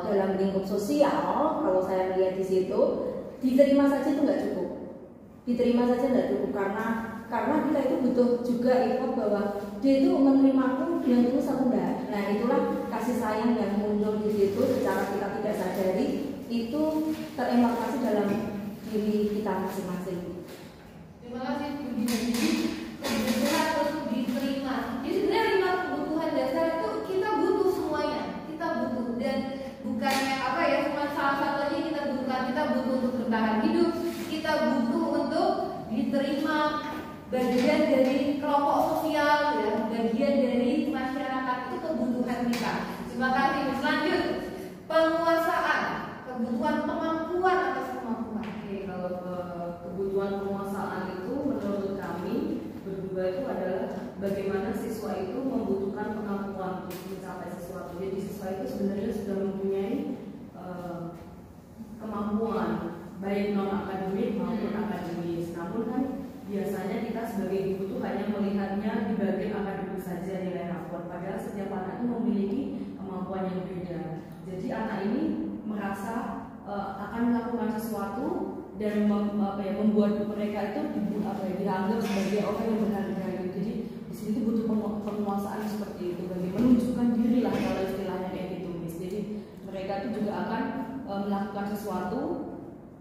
dalam lingkup sosial, kalau saya melihat di situ, diterima saja itu nggak cukup. Diterima saja nggak cukup karena kita itu butuh juga effort bahwa dia itu menerimaku dengan tulus atau enggak. Nah, itulah kasih sayang yang muncul di situ secara kita tidak sadari itu terembarkasi dalam diri kita masing-masing. Terima kasih Bu Dina. Jadi kebutuhan untuk diterima. Jadi sebenarnya 5 kebutuhan dasar itu kita butuh semuanya. Kita butuh, dan bukannya cuma salah satu aja kita butuhkan. Kita butuh untuk bertahan hidup. Kita butuh untuk diterima, bagian dari kelompok sosial, ya, bagian dari masyarakat, itu kebutuhan kita. Terima kasih. Lanjut, penguasaan, kebutuhan kemampuan atas kemampuan. Oke, kalau kebutuhan penguasaan itu menurut kami berdua itu adalah bagaimana siswa itu membutuhkan kemampuan untuk mencapai sesuatu. Jadi siswa itu sebenarnya sudah mempunyai kemampuan baik non akademik maupun akademis. Namun kan biasanya kita sebagai ibu tuh hanya melihatnya di bagian akademik saja nilai rapor. Padahal setiap anak itu memiliki kemampuan yang beda. Jadi anak ini merasa akan melakukan sesuatu dan membuat mereka itu dianggap sebagai orang yang berharga. Jadi di sini butuh penguasaan seperti itu, bagi menunjukkan diri lah kalau istilahnya kayak gitu, Miss. Jadi mereka itu juga akan melakukan sesuatu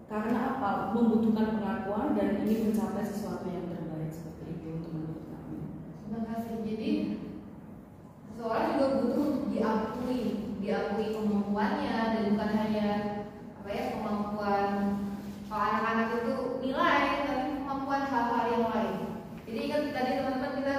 karena apa? Membutuhkan pengakuan dan ingin mencapai sesuatu yang terbaik seperti itu untuk menurut kami. Terima kasih. Jadi seseorang juga butuh untuk diakui kemampuannya, dan bukan hanya kemampuan anak-anak itu nilai, tapi kemampuan hal-hal yang lain. Jadi kan tadi teman-teman, kita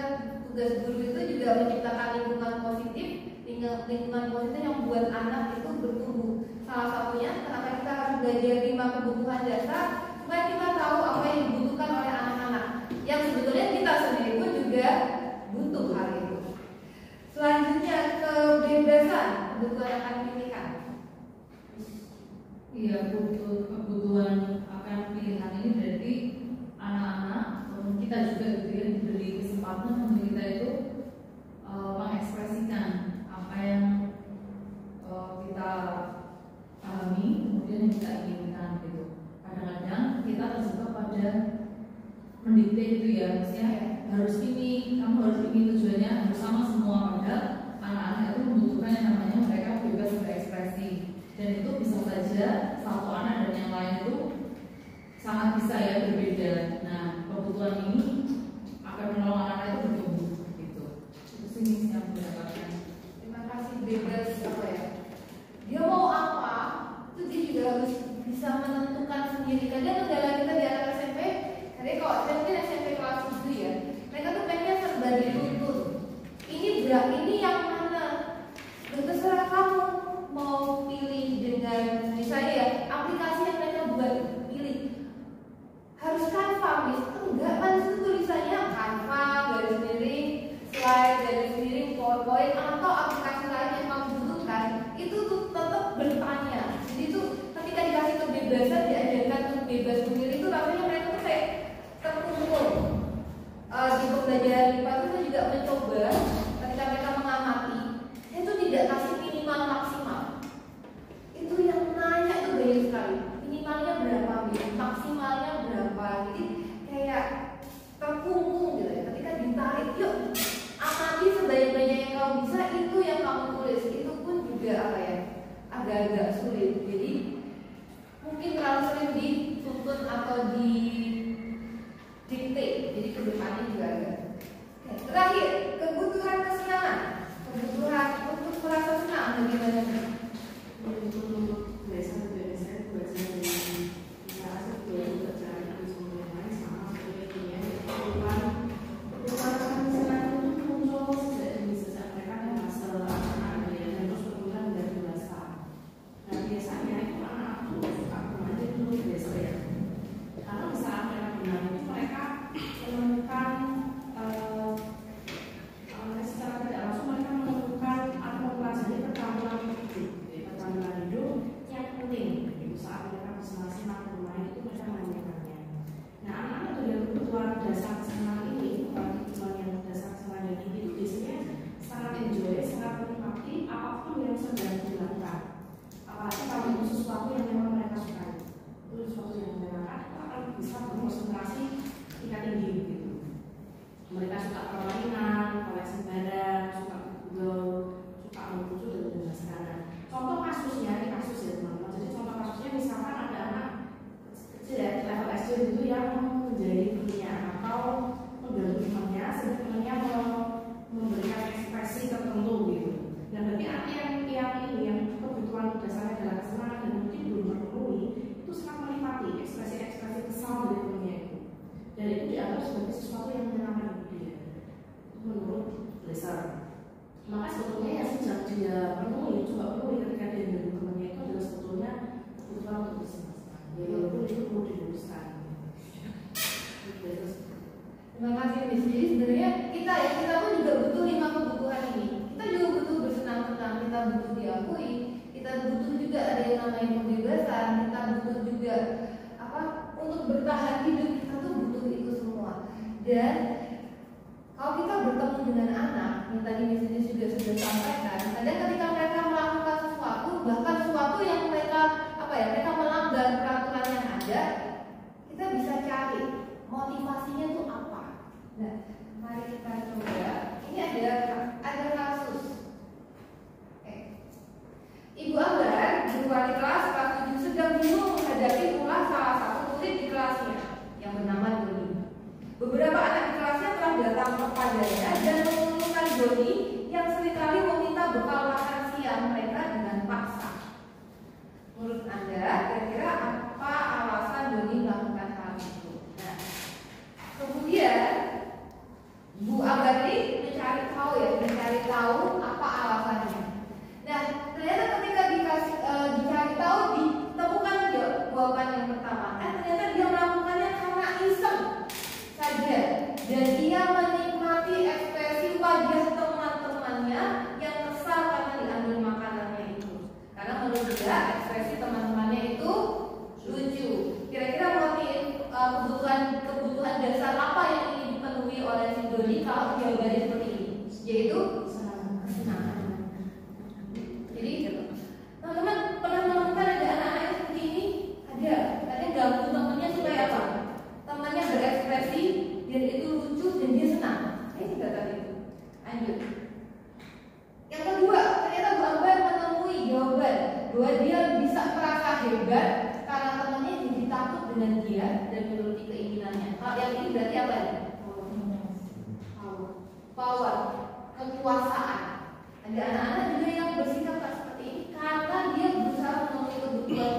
tugas guru itu juga menciptakan lingkungan positif yang buat anak itu bertumbuh. Salah satunya kenapa kita harus belajar 5 kebutuhan dasar, supaya kita tahu apa yang dibutuhkan oleh anak-anak, yang sebetulnya kita sendiri pun juga butuh hal itu. Selanjutnya, kebebasan, kebutuhan akan pilihan. Iya, kebutuhan akan pilihan ini berarti anak-anak kita juga diberi kesempatan untuk kita itu mengekspresikan apa yang kita pahami, kemudian yang kita inginkan gitu. Kadang-kadang kita terjebak pada mendikte itu ya, maksudnya harus ini, kamu harus ini, tujuannya harus sama semua. Padahal anak-anak itu membutuhkan yang namanya mereka bebas berekspresi, dan itu bisa saja satu anak dan yang lain itu sangat bisa ya berbeda. Nah, kebutuhan ini akan menolong anak itu bertumbuh gitu. Itu sih misi yang mendapatkan. Terima kasih. Bebas apa ya? Dia mau apa? Itu dia juga harus bisa menentukan sendiri. Kadang kendala kita di anak SMP, jadi kalau mungkin SMP kelas 7 ya, mereka tuh pengen serba dituntut. Ini yang mana? Dan terserah kamu mau pilih dengan misalnya ya aplikasi yang mereka buat pilih. Harus Canva, enggak kan itu tulisannya Canva, garis miring, slide, garis miring, PowerPoint atau aplikasi lain yang kamu butuhkan, itu tuh tetap bertanya. Jadi tuh ketika dikasih kebebasan, diajarkan untuk bebas memilih, itu rasanya mereka tuh kayak terkumpul. Di pembelajaran IPA itu juga mencoba ketika mereka mengamati, itu tidak kasih minimal maksimal. Itu yang nanya itu banyak sekali. Minimalnya berapa, maksimalnya berapa. Jadi kayak terkungkung gitu ya. Ketika ditarik, yuk amati sebanyak-banyak yang kamu bisa, itu yang kamu tulis. Itu pun juga apa ya, agak-agak sulit. Jadi mungkin terlalu sering dituntut atau didikte. Jadi kedepannya juga agak. Oke, terakhir, kebutuhan kesenangan. Kebutuhan untuk merasa senang bagaimana? Untuk biasanya saya belajar dari cara sebelum berjalan di sumber lain sama seperti ini kebutuhan senang itu muncul sejak mereka dewasa anak dan terus berkembang dari dewasa. Nah biasanya itu anak tuh suka bermain dulu biasa ya. Karena di saat mereka bermain itu mereka menemukan secara tidak langsung mereka menemukan atau mempelajari keterampilan hidup. Keterampilan hidup yang penting di saat mereka bersenang-senang bermain itu mereka menemukannya. Nah anak-anak dengan kebutuhan dasar kesenangan ini, kebutuhan yang dasar kesenangan ini itu biasanya sangat enjoy, sangat menikmati apapun yang sedang dilakukan. Apalagi kalau itu sesuatu yang memang mereka sukai, itu sesuatu yang menyenangkan, itu akan bisa berkonsentrasi tingkat tinggi gitu. Mereka suka permainan, koleksi barang, suka Google, suka menuju dan menjelaskan. Contoh kasusnya, ini kasus ya teman-teman. Jadi contoh kasusnya misalkan ada anak kecil ya, level SD itu yang menjadi gurunya atau membantu temannya, sehingga temannya memberikan ekspresi tertentu gitu. Dan bagi anak yang kebutuhan dasarnya adalah kesenangan dan mungkin belum terpenuhi, itu sangat menikmati ekspresi-ekspresi kesal dari temannya itu. Dan itu dianggap sebagai sesuatu yang menyenangkan bagi dia. Itu menurut Glaser. Maka sebetulnya yang sejak dia penuhi, coba penuhi ketika dia dari temannya itu adalah sebetulnya kebutuhan untuk bersenang-senang. Ya walaupun itu perlu diluruskan. Terima kasih Miss. Jadi sebenarnya kita pun juga butuh 5 kebutuhan ini. Kita juga butuh bersenang-senang, kita butuh diakui, kita butuh juga ada yang namanya kebebasan, kita butuh juga apa untuk bertahan hidup, kita tuh butuh itu semua. Dan kalau kita bertemu dengan anak, yang tadi Miss juga sudah sampaikan, kadang ketika mereka melakukan sesuatu, bahkan sesuatu yang mereka mereka melanggar peraturan yang ada, kita bisa cari motivasinya itu apa. Nah, mari kita coba. Ini ada kasus. Ibu Ambar, guru wali kelas 7 sedang bingung menghadapi ulah salah satu murid di kelasnya yang bernama Doni. Beberapa anak di kelasnya telah datang kepadanya dan mengeluhkan Doni yang seringkali meminta bekal makan siang mereka dengan paksa. Menurut Anda, kira-kira apa alasan Doni melakukan hal itu? Nah, kemudian Bu Ambar ini mencari tahu apa alasannya. Nah, ternyata ketika dicari tahu, ditemukan jawaban yang pertama. Ternyata dia melakukannya karena iseng saja, dan dia menikmati ekspresi wajah teman-temannya yang kesal karena diambil makanannya itu. Karena menurut dia ekspresi teman-temannya itu lucu. Kira-kira motif kebutuhan dasar apa yang ingin dipenuhi oleh si Doni kalau jawabannya seperti ini, yaitu kesenangan. Jadi teman-teman pernah menemukan ada anak-anak yang seperti ini? Ada ganggu temannya supaya apa? Temannya berekspresi dan itu lucu dan dia senang. Ini kita tadi. Lanjut. Yang kedua, ternyata Bu Ambar menemui jawaban bahwa dia bisa merasa hebat karena temannya jadi takut dengan dia tadi? Power, kekuasaan. Ada anak-anak juga yang bersikap tak seperti ini karena dia berusaha memenuhi kebutuhan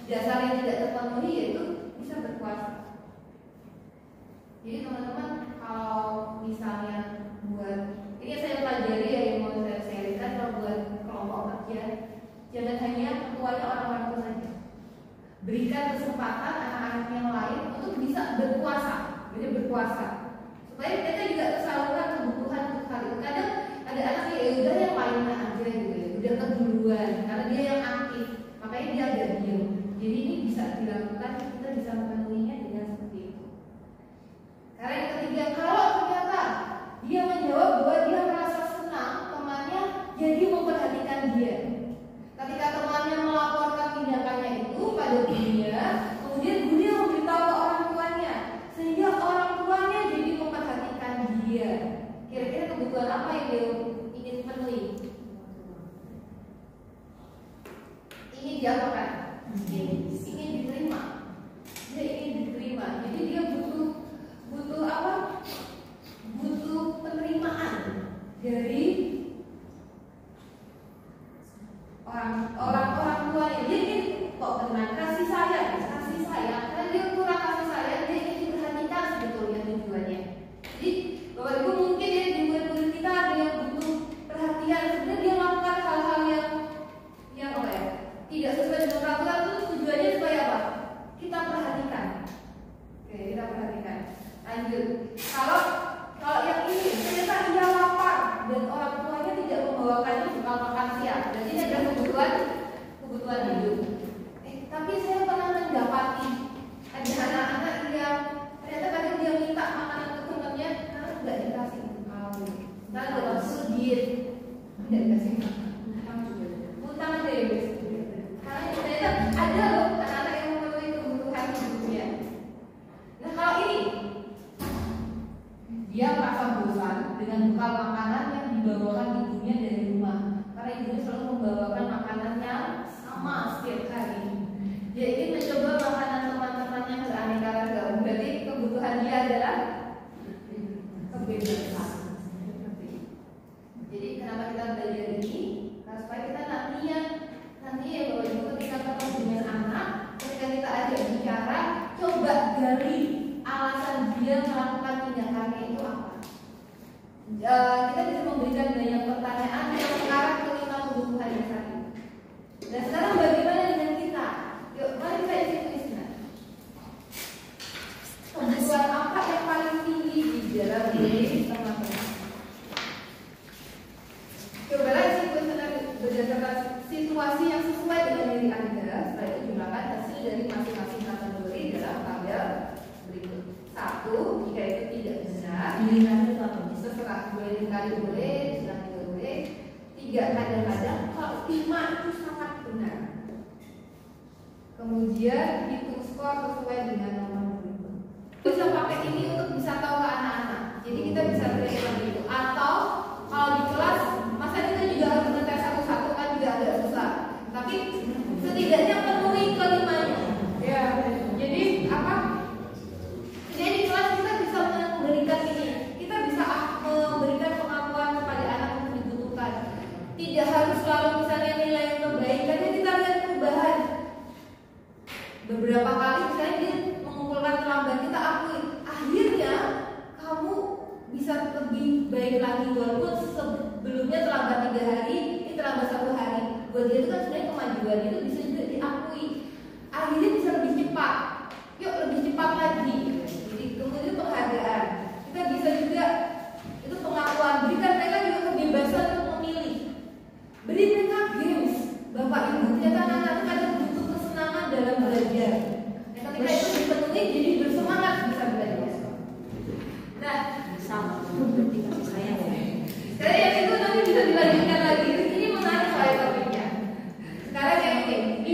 dasar yang tidak terpenuhi, yaitu bisa berkuasa. Jadi teman-teman, kalau misalnya buat ini saya pelajari ya, yang mau saya sharingkan, kalau buat kelompok kerja, jangan hanya ketuanya orang-orang itu saja. Berikan kesempatan anak-anak yang lain untuk bisa berkuasa, jadi berkuasa, supaya mereka juga tersalurkan kebutuhan untuk hal itu. Kadang ada anak yang udah yang lainnya aja gitu ya, udah keduluan karena dia yang aktif, makanya dia agak diam. Jadi ini bisa dilakukan, kita bisa memenuhinya dengan seperti itu. Karena yang ketiga, kalau ternyata dia menjawab bahwa dia merasa senang temannya jadi memperhatikan dia. Ketika temannya melaporkan tindakannya itu pada gurunya, kemudian gurunya memberitahu ke orang tuanya, sehingga orang tuanya jadi memperhatikan dia. Kira-kira kebutuhan apa yang dia ingin penuhi? Ingin diapakan? Ingin diterima. Dia ingin diterima. Jadi dia butuh apa? Butuh penerimaan dari orang tuanya. Dia ingin kok benar kasih sayang, karena dia kurang kasih sayang, dia ingin diperhatikan sebetulnya tujuannya. Jadi Bapak Ibu mungkin ya di murid-murid kita ada yang butuh perhatian, sebenarnya dia melakukan hal-hal yang apa ya, tidak sesuai dengan peraturan, itu tujuannya supaya apa? Kita perhatikan. Oke, kita perhatikan. Lanjut. Kalau yang ini ternyata dia lapar dan orang tuanya tidak membawakannya bekal makan siang, berarti ini adalah kebutuhan hidup. Tapi saya pernah mendapati ada anak-anak yang ternyata kadang dia minta makanan ke temannya, karena tidak dikasih bekal. Karena dalam sudut tidak dikasih utang aja ya guys. Karena ternyata ada loh anak-anak yang memenuhi kebutuhan hidupnya. Nah kalau ini dia merasa bosan dengan bekal makanan yang dibawakan ibunya dari rumah, karena ibunya selalu membawakan makanan yang sama setiap hari. Dia ingin mencoba makanan teman-teman yang beraneka ragam. Berarti kebutuhan dia adalah kebebasan. Jadi kenapa kita belajar ini? Karena supaya kita nanti ya Bapak Ibu, ketika ketemu dengan anak, ketika kita ajak bicara, coba gali alasan dia melakukan tindakannya itu apa. Kita bisa memberikan banyak pertanyaan yang mengarah ke 5 kebutuhan dasar ini. Dan sekarang bagaimana dengan kita? Yuk, mari kita isi tulisnya. Kebutuhan apa yang paling tinggi di dalam diri teman-teman? Cobalah isi kuesioner berdasarkan situasi yang sesuai dengan diri Anda. Setelah itu jumlahkan hasil dari masing-masing kategori dalam tabel berikut. 1, jika itu tidak benar, terserah, boleh dikali boleh, dikurangi boleh. 3, kadang-kadang, kalau 5 itu sangat benar. Kemudian hitung skor sesuai dengan nomor berikut. Bisa pakai ini untuk bisa tahu ke anak-anak. Jadi kita bisa beri seperti itu. Atau kalau di kelas, masa kita juga harus ngetes satu-satu kan juga agak susah. Tapi setidaknya penuhi kelimanya. Ya, jadi apa? Jadi di kelas kita bisa memberikan ini. Kita bisa memberikan pengakuan kepada anak yang dibutuhkan. Tidak harus selalu misalnya nilai yang terbaik, tapi kita lihat perubahan. Beberapa kali misalnya dia mengumpulkan terlambat, kita akui akhirnya kamu bisa lebih baik lagi, walaupun sebelumnya terlambat 3 hari, ini terlambat 1 hari. Buat dia itu kan sebenarnya kemajuan, itu bisa juga diakui. Akhirnya bisa lebih cepat, yuk lebih cepat lagi. Jadi kemudian penghargaan, kita bisa juga itu pengakuan, berikan mereka juga kebebasan untuk memilih. Beri mereka games, Bapak Ibu, ternyata anak-anak itu kadang butuh kesenangan dalam belajar. Nah, ketika itu dipenuhi, jadi bersemangat bisa belajar. Nah, sama berarti kasih sayang ya. sekarang yang itu nanti bisa dilanjutkan lagi. Ini menarik soal topiknya. Sekarang yang ini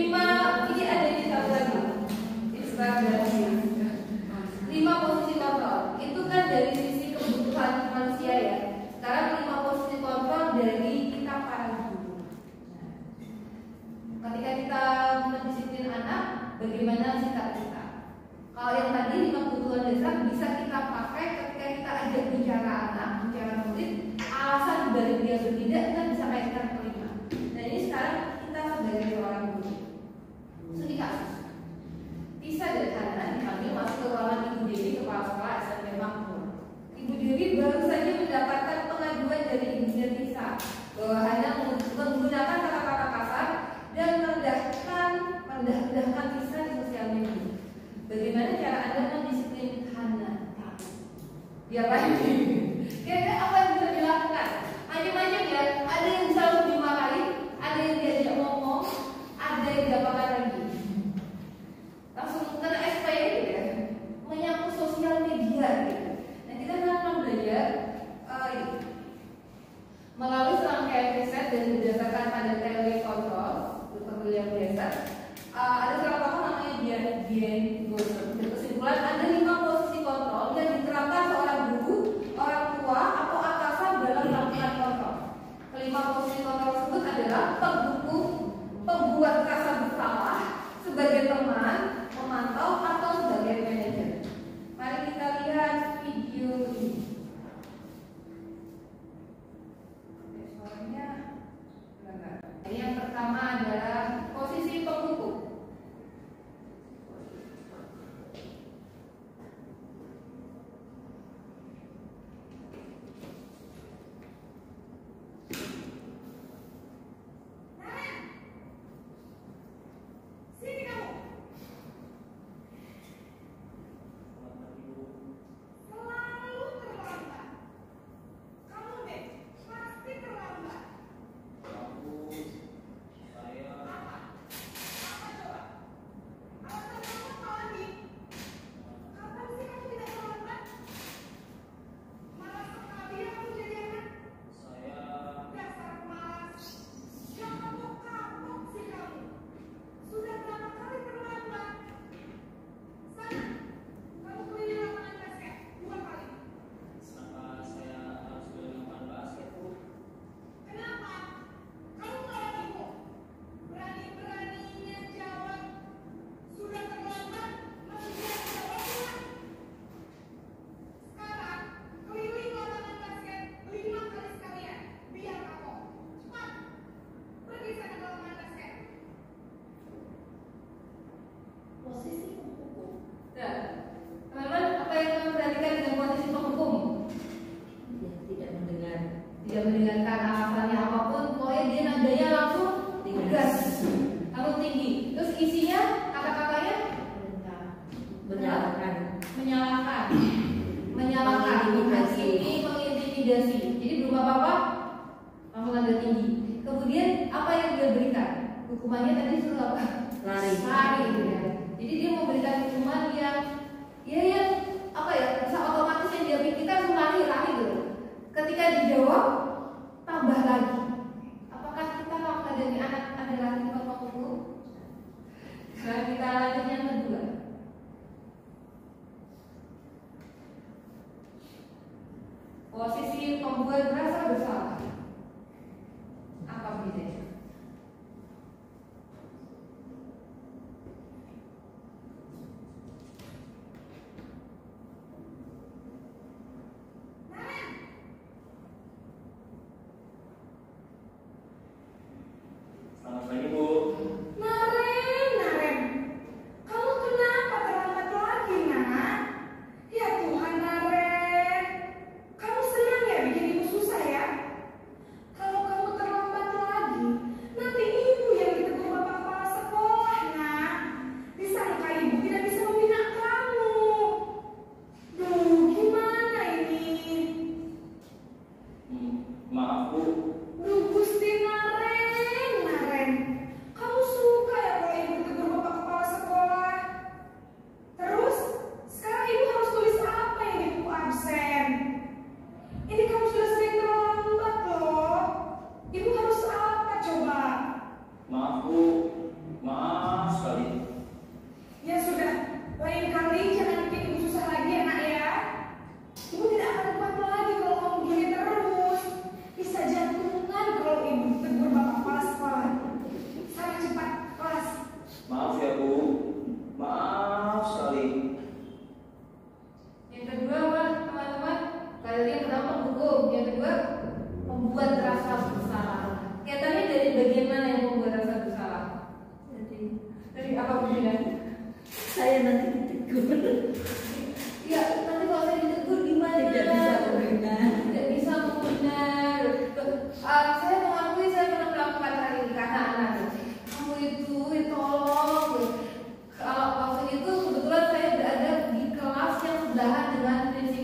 bicara anak, bicara murid, alasan dibalik dia bertindak kita bisa kaitkan kelima. Dan ini sekarang kita sebagai seorang guru. Studi kasus. Tisa dan Hana dipanggil masuk ke ruangan Ibu Dewi, kepala sekolah SMP Makmur. Ibu Dewi baru saja mendapatkan pengaduan dari ibunya Tisa bahwa Hana menggunakan kata-kata kasar dan merendahkan Tisa di sosial media. Bagaimana cara Anda mendisiplin Hana? Diapain? Kira-kira apa yang bisa dilakukan? Macam-macam ya. Ada yang bisa langsung dimarahin, ada yang diajak ngomong, ada yang diapakan lagi. Langsung kena SPY gitu ya, menyangkut sosial media gitu. Nah kita akan belajar melalui serangkaian riset dan berdasarkan pada teori kontrol Dr. William Blaser. Ada salah satu namanya Diane Gosser. Berkesimpulan ada 5 posisi kontrol yang diterapkan seorang guru, orang tua atau atasan dalam melakukan kontrol. Kelima posisi kontrol tersebut adalah pendukung, pembuat rasa bersalah, sebagai teman, memantau atau sebagai manajer. Mari kita lihat video ini. Ini yang pertama adalah posisi penghukum. Tidak mendengarkan alasannya apapun, pokoknya dia nadanya langsung tegas, langsung tinggi. Terus isinya kata-katanya menyalahkan, menghakimi, mengintimidasi. Jadi belum apa-apa langsung nada tinggi. Kemudian apa yang dia berikan? Hukumannya tadi suruh apa? Lari gitu ya. Jadi dia memberikan hukuman yang apa ya? Bisa otomatis yang dia pikirkan lari gitu. Ketika dijawab tambah lagi. Apakah kita menghadapi anak adalah tipe penghukum? Sekarang kita lanjut yang kedua. Posisi pembuat rasa bersalah. Apa bedanya? Selamat pagi, Bu. Naren, kamu kenapa terlambat lagi, nak? Ya Tuhan, Naren, kamu senang ya bikin ibu susah ya?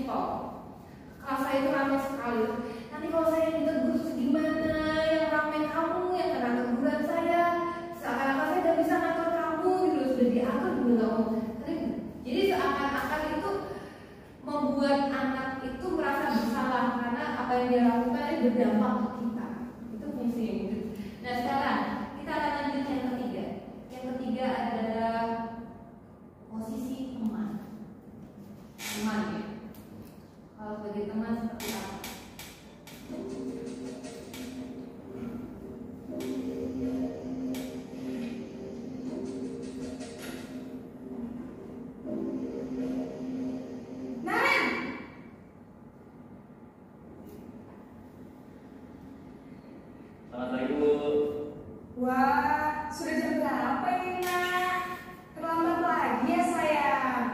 sekolah. Kelas saya itu ramai sekali. Nanti kalau saya ditegur terus gimana? Yang ramai kamu, yang kena teguran saya. Seakan-akan saya gak bisa ngatur kamu gitu. Sudah diatur juga gak mau terima. Jadi seakan-akan itu membuat anak itu merasa bersalah karena apa yang dia lakukan itu berdampak ke kita. Itu fungsi. Nah sekarang kita akan lanjut yang ketiga. Yang ketiga adalah posisi teman. Teman ya. Kalau sebagai teman seperti apa? Selamat pagi, Bu. Wah, sudah jam berapa ini, Nak? Terlambat lagi ya, sayang?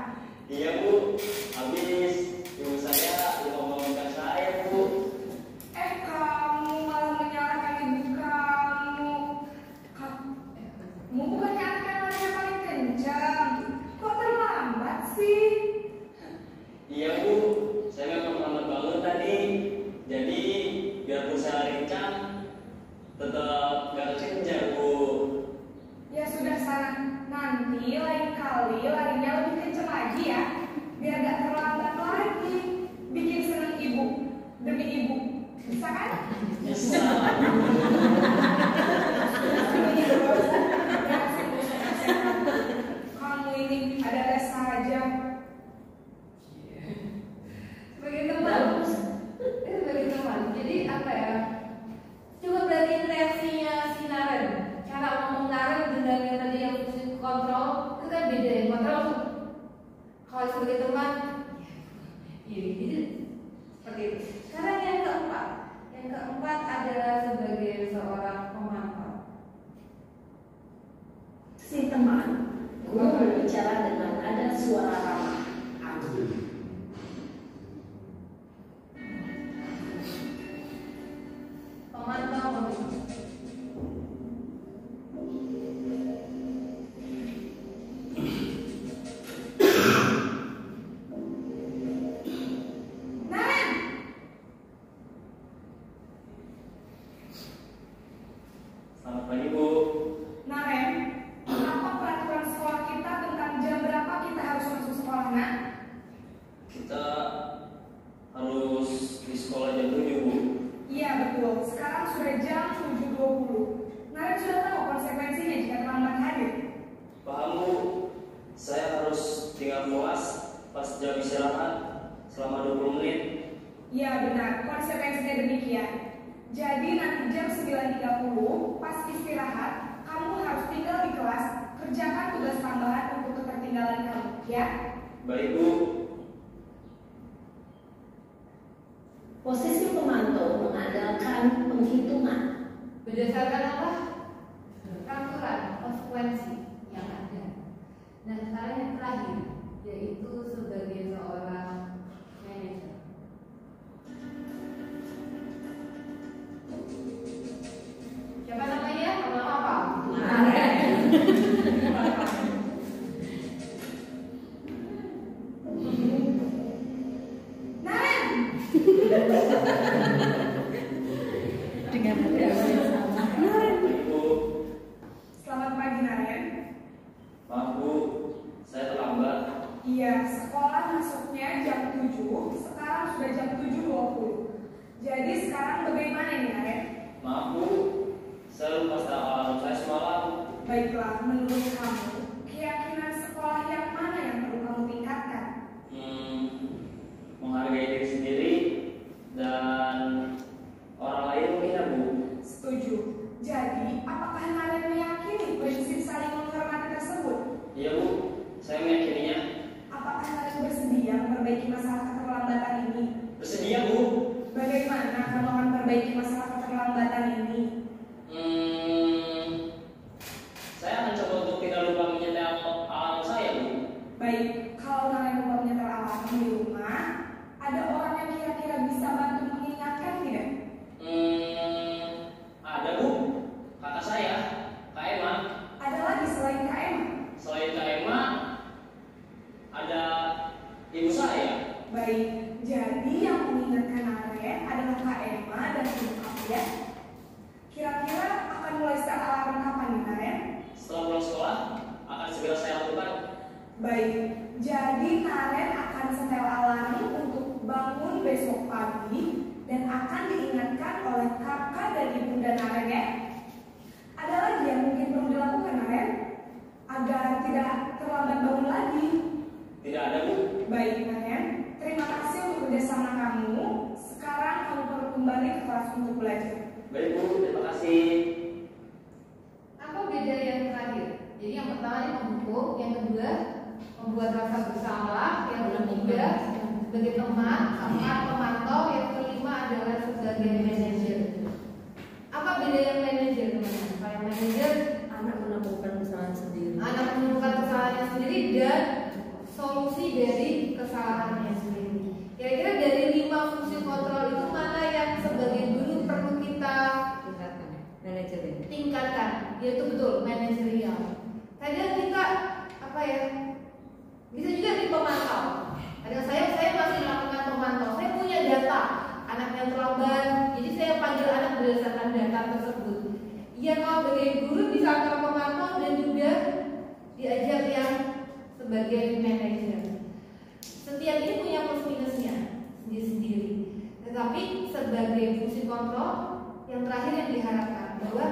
Iya, Bu. Habis ibu saya ngomongin saya, Bu. Kamu malah menyalahkan ibu kamu. Kamu bukannya anak yang larinya paling kencang. Kok terlambat sih? Iya, Bu. Saya memang terlambat banget tadi. Jadi biarpun saya rincang, tetap gak kejar, Bu. Ya sudah sana, nanti lain kali larinya lebih kencang lagi ya. Biar gak terlambat lagi. Bikin seneng ibu demi ibu. Bisa kan? Bisa. Kamu ini ada saja. Sebagai teman, sebagai teman. Jadi apa ya? Coba perhatiin reaksinya si Naren. Cara ngomong Naren dengan yang tadi yang fungsi kontrol itu kan beda ya. Kontrol tuh kalau sebagai teman, iya, jadi seperti itu. Sekarang yang keempat. Yang keempat adalah sebagai seorang pemantau. Si teman, guru berbicara dengan nada suara ramah. Pemantau pemilu. Selamat pagi, Bu. Naren, apa peraturan sekolah kita tentang jam berapa kita harus masuk sekolah, Nak? Kita harus di sekolah jam 7, Bu. Iya betul, sekarang sudah jam 7.20. Naren sudah tahu konsekuensinya jika terlambat hadir. Paham, Bu. Saya harus tinggal kelas pas jam istirahat selama 20 menit. Iya benar, konsekuensinya demikian. Jadi nanti jam 9.30 pas istirahat, kamu harus tinggal di kelas, kerjakan tugas tambahan untuk ketertinggalan kamu, ya? Baik, Bu. Posisi pemantau mengandalkan penghitungan. Berdasarkan apa? Peraturan, konsekuensi yang ada. Nah sekarang yang terakhir, yaitu sebagai seorang manajer. Siapa namanya? Nama apa? Naren! Dengan nada yang sama. Baik, Bu. Selamat pagi, Naren. Maaf, Bu. Saya terlambat. Iya, sekolah masuknya jam 7, sekarang sudah jam 7.20. Jadi sekarang bagaimana ini, Naren? Maaf, Bu. Saya lupa setel alarm saya semalam. Baiklah, menurut kamu, keyakinan sekolah yang mana yang perlu kamu tingkatkan? Menghargai diri sendiri dan orang lain mungkin, ya, Bu. Setuju. Jadi, apakah Naren meyakini prinsip saling menghormati tersebut? Iya, Bu. Saya meyakininya. Apakah Naren bersedia memperbaiki masalah keterlambatan ini? Bersedia, Bu. Bagaimana kamu akan memperbaiki masalah keterlambatan ini? Saya akan coba untuk tidak lupa menyetel alarm saya, Bu. Baik, kalau Naren lupa menyetel alarm di rumah, ada orang yang kira-kira bisa bantu mengingatkan tidak? Ada, Bu. Kakak saya, Kak Emma. Ada lagi selain Kak Emma? Selain Kak Emma, ada ibu saya. Baik, jadi yang mengingatkan Naren adalah Kak Emma dan Ibu Kafia. Kira-kira akan mulai start alarm kapan nih Naren? Setelah pulang sekolah, akan segera saya lakukan. Baik, jadi Naren akan setel alarm untuk bangun besok pagi dan akan diingatkan oleh kakak dan ibunda Naren ya. Ada lagi yang mungkin perlu dilakukan Naren agar tidak terlambat bangun lagi? Tidak ada, Bu. Baik Naren, terima kasih untuk kerjasama kamu. Sekarang kamu perlu kembali ke kelas untuk belajar. Baik, Bu. Terima kasih. Apa beda yang terakhir? Jadi yang pertama ini menghukum, yang kedua membuat rasa bersalah, yang ketiga sebagai teman, keempat pemantau, yang kelima adalah sebagai manajer. Apa beda yang manajer teman-teman? Kalau yang manajer Anak menemukan kesalahan sendiri. anak menemukan kesalahannya sendiri dan solusi dari kesalahannya sendiri. Kira-kira dari 5 fungsi kontrol itu mana yang sebagai guru perlu kita Tingkatkan ya, manajemen. tingkatkan? Yaitu betul manajerial. Kadang kita apa ya? Bisa juga di pemantau. Kadang saya masih melakukan pemantau. Saya punya data anaknya terlambat, jadi saya panggil anak berdasarkan data tersebut. Ya kalau sebagai guru bisa antara pemantau dan juga diajak yang sebagai manajer. Setiap ini punya plus minusnya sendiri-sendiri. Tetapi sebagai fungsi kontrol yang terakhir yang diharapkan bahwa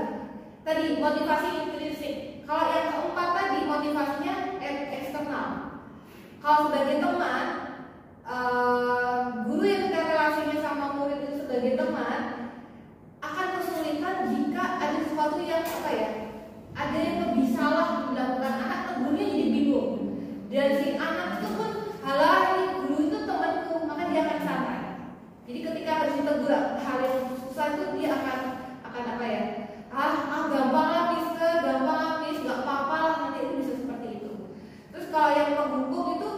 tadi motivasi intrinsik. Kalau yang keempat tadi motivasinya eksternal. Kalau sebagai teman, guru yang kita relasinya sama murid itu sebagai teman akan kesulitan jika ada sesuatu yang apa ya? Ada yang lebih salah dilakukan anak, gurunya jadi bingung. Dan si anak itu pun halah ini guru itu temanku, maka dia akan santai. Jadi ketika harus ditegur hal yang susah itu dia akan apa ya? Gampang lah mister, gampang lah miss, nggak apa-apa lah, nanti itu bisa seperti itu. Terus kalau yang menghukum itu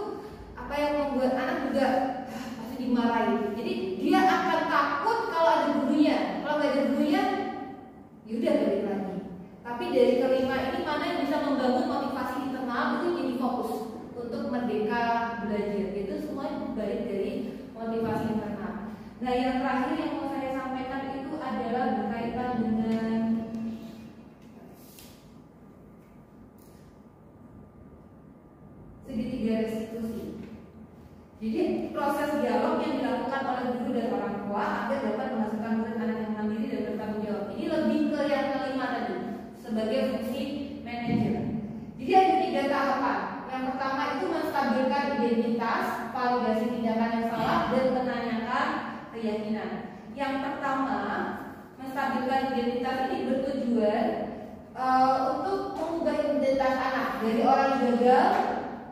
apa yang membuat anak juga pasti dimarahi. Jadi dia akan takut kalau ada gurunya. Kalau nggak ada gurunya, yaudah balik lagi. Tapi dari kelima ini mana yang bisa membangun motivasi internal itu jadi fokus untuk merdeka belajar. Itu semua balik dari motivasi internal. Nah yang terakhir yang mau saya sampaikan itu adalah berkaitan dengan segitiga restitusi. Jadi proses dialog yang dilakukan oleh guru dan orang tua agar dapat menghasilkan murid anak yang mandiri dan bertanggung jawab. Ini lebih ke yang kelima tadi sebagai fungsi manajer. Jadi ada 3 tahapan. Yang pertama itu menstabilkan identitas, validasi tindakan yang salah, dan menanyakan keyakinan. Yang pertama menstabilkan identitas ini bertujuan untuk mengubah identitas anak dari orang yang gagal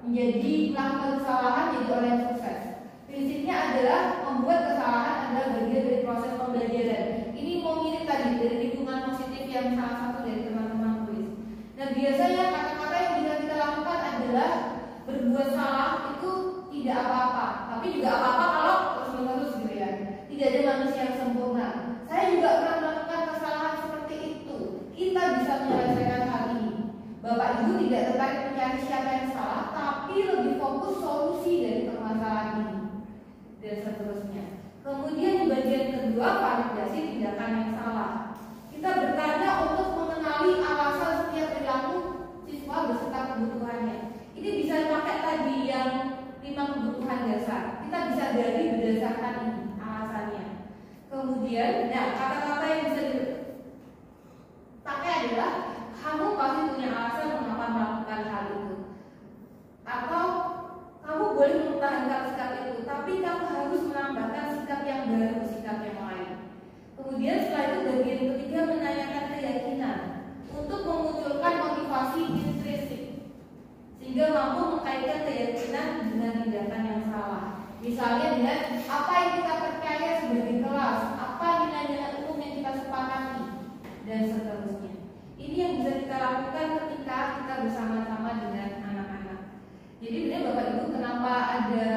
menjadi melakukan kesalahan jadi orang yang sukses. Prinsipnya adalah membuat kesalahan adalah bagian dari proses pembelajaran. Ini mau mirip tadi dari lingkungan positif yang salah satu dari teman-teman tulis. Dan biasanya kata-kata yang bisa kita lakukan adalah berbuat salah itu tidak apa-apa, tapi juga apa-apa kalau terus-menerus gitu ya. Tidak ada manusia yang sempurna. Saya juga pernah melakukan kesalahan seperti itu. Kita bisa menyelesaikan hal ini. Bapak Ibu tidak tertarik mencari siapa yang salah, tapi lebih fokus solusi dari permasalahan ini dan seterusnya. Kemudian di bagian kedua validasi tindakan yang salah. Kita bertanya untuk mengenali alasan setiap perilaku siswa beserta kebutuhannya. Ini bisa dipakai tadi yang 5 kebutuhan dasar. Kita bisa gali berdasarkan ini alasannya. Kemudian, kata-kata yang bisa dipakai adalah kamu pasti punya alasan mengapa melakukan hal itu. Atau kamu boleh mempertahankan sikap itu, tapi kamu harus menambahkan sikap yang baru, sikap yang lain. Kemudian setelah itu bagian ketiga menanyakan keyakinan untuk memunculkan motivasi intrinsik sehingga mampu mengkaitkan keyakinan dengan tindakan yang salah. Misalnya dengan apa yang kita percaya sebagai kelas, apa nilai-nilai umum yang kita sepakati, dan seterusnya. Ini yang bisa kita lakukan ketika kita bersama-sama dengan anak-anak. Jadi benar Bapak Ibu, kenapa ada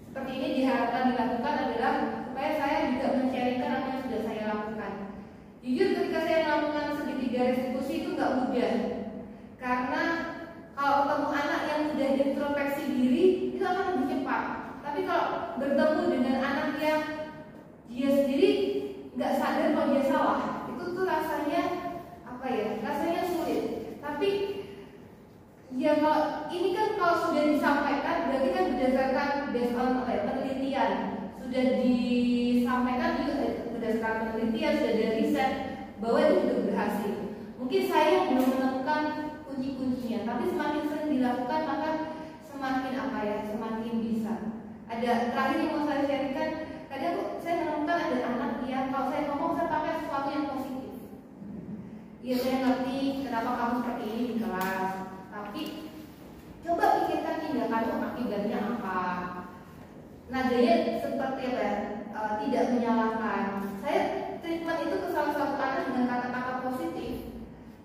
seperti ini diharapkan dilakukan adalah supaya saya juga men-sharingkan apa yang sudah saya lakukan. Jujur ketika saya melakukan segitiga restitusi itu nggak mudah, karena kalau ketemu anak yang sudah introspeksi diri itu akan lebih cepat. bertemu dengan anak yang dia sendiri nggak sadar kalau dia salah, itu tuh rasanya apa ya? Rasanya sulit. Tapi ya kalau ini kan kalau sudah disampaikan berarti kan berdasarkan based on apa ya, penelitian, sudah disampaikan juga berdasarkan penelitian, sudah ada riset bahwa itu sudah berhasil. Mungkin saya belum menemukan kunci-kuncinya, tapi semakin sering dilakukan maka semakin apa ya, semakin bisa. Ada terakhir yang mau saya sharingkan, kadang saya menemukan ada anak yang kalau saya ngomong saya pakai sesuatu yang positif. Ya saya ngerti kenapa kamu seperti ini di kelas, tapi coba pikirkan tindakanmu akibatnya apa. Nadanya seperti apa ya, tidak menyalahkan. Saya treatment itu ke salah satu anak dengan kata-kata positif,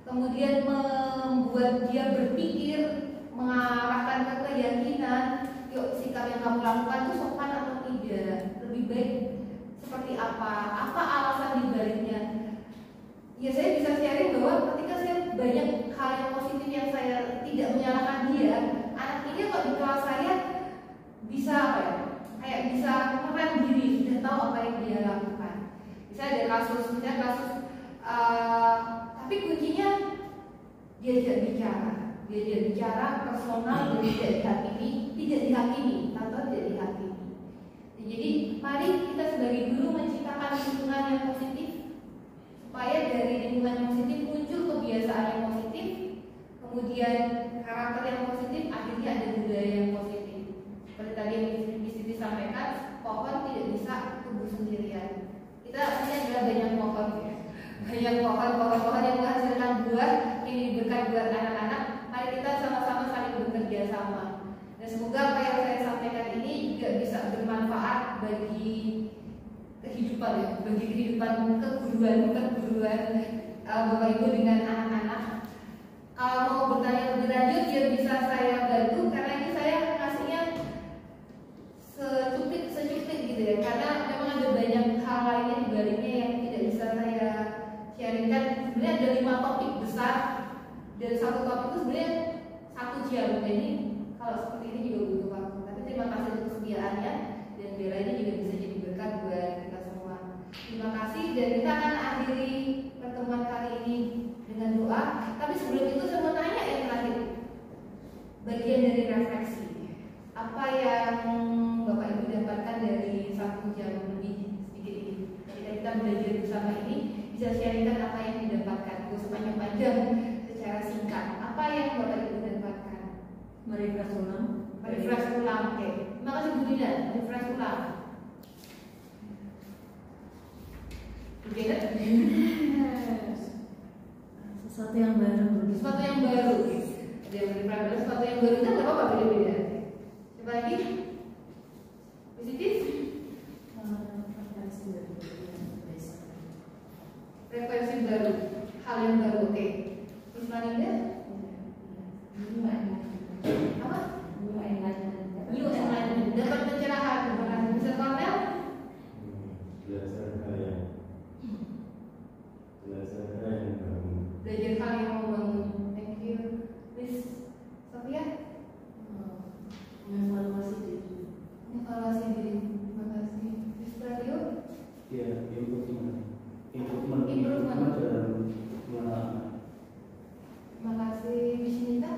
kemudian membuat dia berpikir, mengarahkan ke keyakinan, yuk sikap yang kamu lakukan itu sopan atau tidak, lebih baik seperti apa alasan dibaliknya. Ya saya bisa sharing bahwa ketika saya banyak hal yang positif yang saya tidak menyalahkan dia, anak ini kok di kelas saya bisa apa ya, kayak bisa merem diri, sudah tahu apa yang dia lakukan. Bisa ada kasus, tapi kuncinya diajak bicara personal dan tidak dihakimi atau tidak dihakimi. Jadi mari kita sebagai guru menciptakan lingkungan yang positif, supaya dari lingkungan yang positif muncul kebiasaan yang positif, kemudian karakter yang positif, akhirnya ada budaya yang positif. Seperti tadi yang Siti sampaikan, pohon tidak bisa tumbuh sendirian. Kita ini adalah banyak pohon ya, banyak pohon yang menghasilkan buah, ini diberikan buat anak-anak. Mari kita sama-sama saling bekerja sama. Dan semoga apa yang saya sampaikan ini juga bisa bermanfaat bagi kehidupan ya, bagi kehidupan keguruan Bapak Ibu dengan anak-anak. Kalau mau bertanya lebih lanjut ya bisa saya bantu, karena ini saya ngasihnya secutik gitu ya, karena memang ada banyak hal lainnya di baliknya yang tidak bisa saya sharingkan. Sebenarnya ada 5 topik besar dan satu topik itu sebenarnya 1 jam. Jadi kalau seperti ini juga butuh waktu. Tapi terima kasih untuk kesediaannya, dan Bella ini juga bisa jadi berkat buat kita semua. Terima kasih, dan kita akan akhiri pertemuan kali ini dengan doa. Tapi sebelum itu saya mau tanya yang terakhir, bagian dari refleksi, apa yang Bapak Ibu dapatkan dari 1 jam lebih sedikit ini? Ketika kita belajar bersama ini, bisa sharingkan apa yang didapatkan, itu sepanjang-panjang secara singkat. Apa yang Bapak Ibu dapatkan? Merefresh ulang. Oke. Terima kasih Bu Dina. Refresh ulang. Oke, Sesuatu yang baru. sesuatu yang baru. Ada yang refresh, sesuatu yang baru itu nggak apa-apa, beda-beda. Coba lagi. Positif. Frekuensi baru, hal yang baru. Oke. Ismaninda. Apa? New enlightenment. Dapat pencerahan. Terima kasih. Bisa Kornel? Belajar hal yang membangun. Thank you. Miss Sofia? Mengevaluasi diri. Evaluasi diri. Terima kasih. Miss Radio? Ya, improvement dalam pengalaman. Terima kasih. Miss Nita?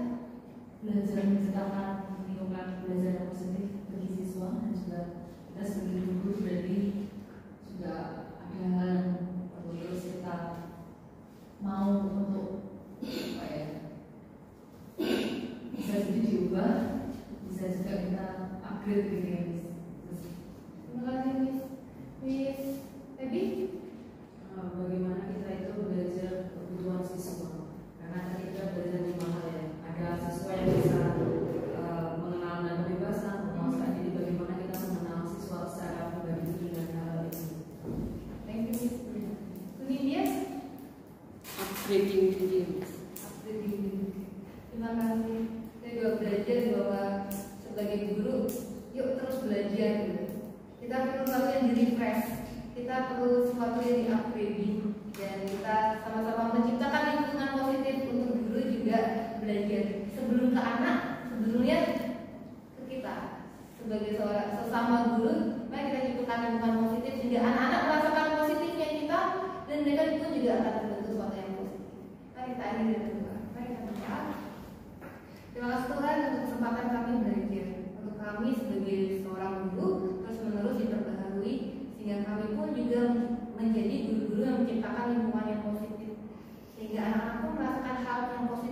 Belajar menciptakan lingkungan belajar yang positif bagi siswa, dan juga kita sebagai guru berarti juga ada hal yang perlu terus kita mau untuk apa ya, bisa jadi diubah, bisa juga kita upgrade gitu ya, Miss. Terima kasih, Miss. Miss Ebi? Bagaimana kita itu belajar kebutuhan siswa, karena tadi kita belajar 5 hal ya. Ada siswa yang bisa mengenal dan kebebasan, menguasai diri. Bagaimana kita mengenal siswa secara pribadi dengan hal itu. Thank you, Miss. Kunindia? Upgrading diri. Upgrading diri. Terima kasih. Saya juga belajar bahwa sebagai guru, yuk terus belajar gitu. Kita perlu sesuatu yang di-refresh, kita perlu sesuatu yang di-upgrading, dan kita sama-sama menciptakan lingkungan positif untuk guru juga belajar. Sebelum ke anak, sebelumnya ke kita. sebagai seorang sesama guru, mari kita ciptakan lingkungan positif sehingga anak-anak merasakan positifnya kita dan mereka pun juga akan terbentuk sesuatu yang positif. Mari kita akhiri dengan doa. Mari kita berdoa. Terima kasih Tuhan untuk kesempatan kami belajar, untuk kami sebagai seorang guru terus menerus diperbaharui sehingga kami pun juga menjadi guru-guru yang menciptakan lingkungan yang positif sehingga anak-anak pun merasakan hal yang positif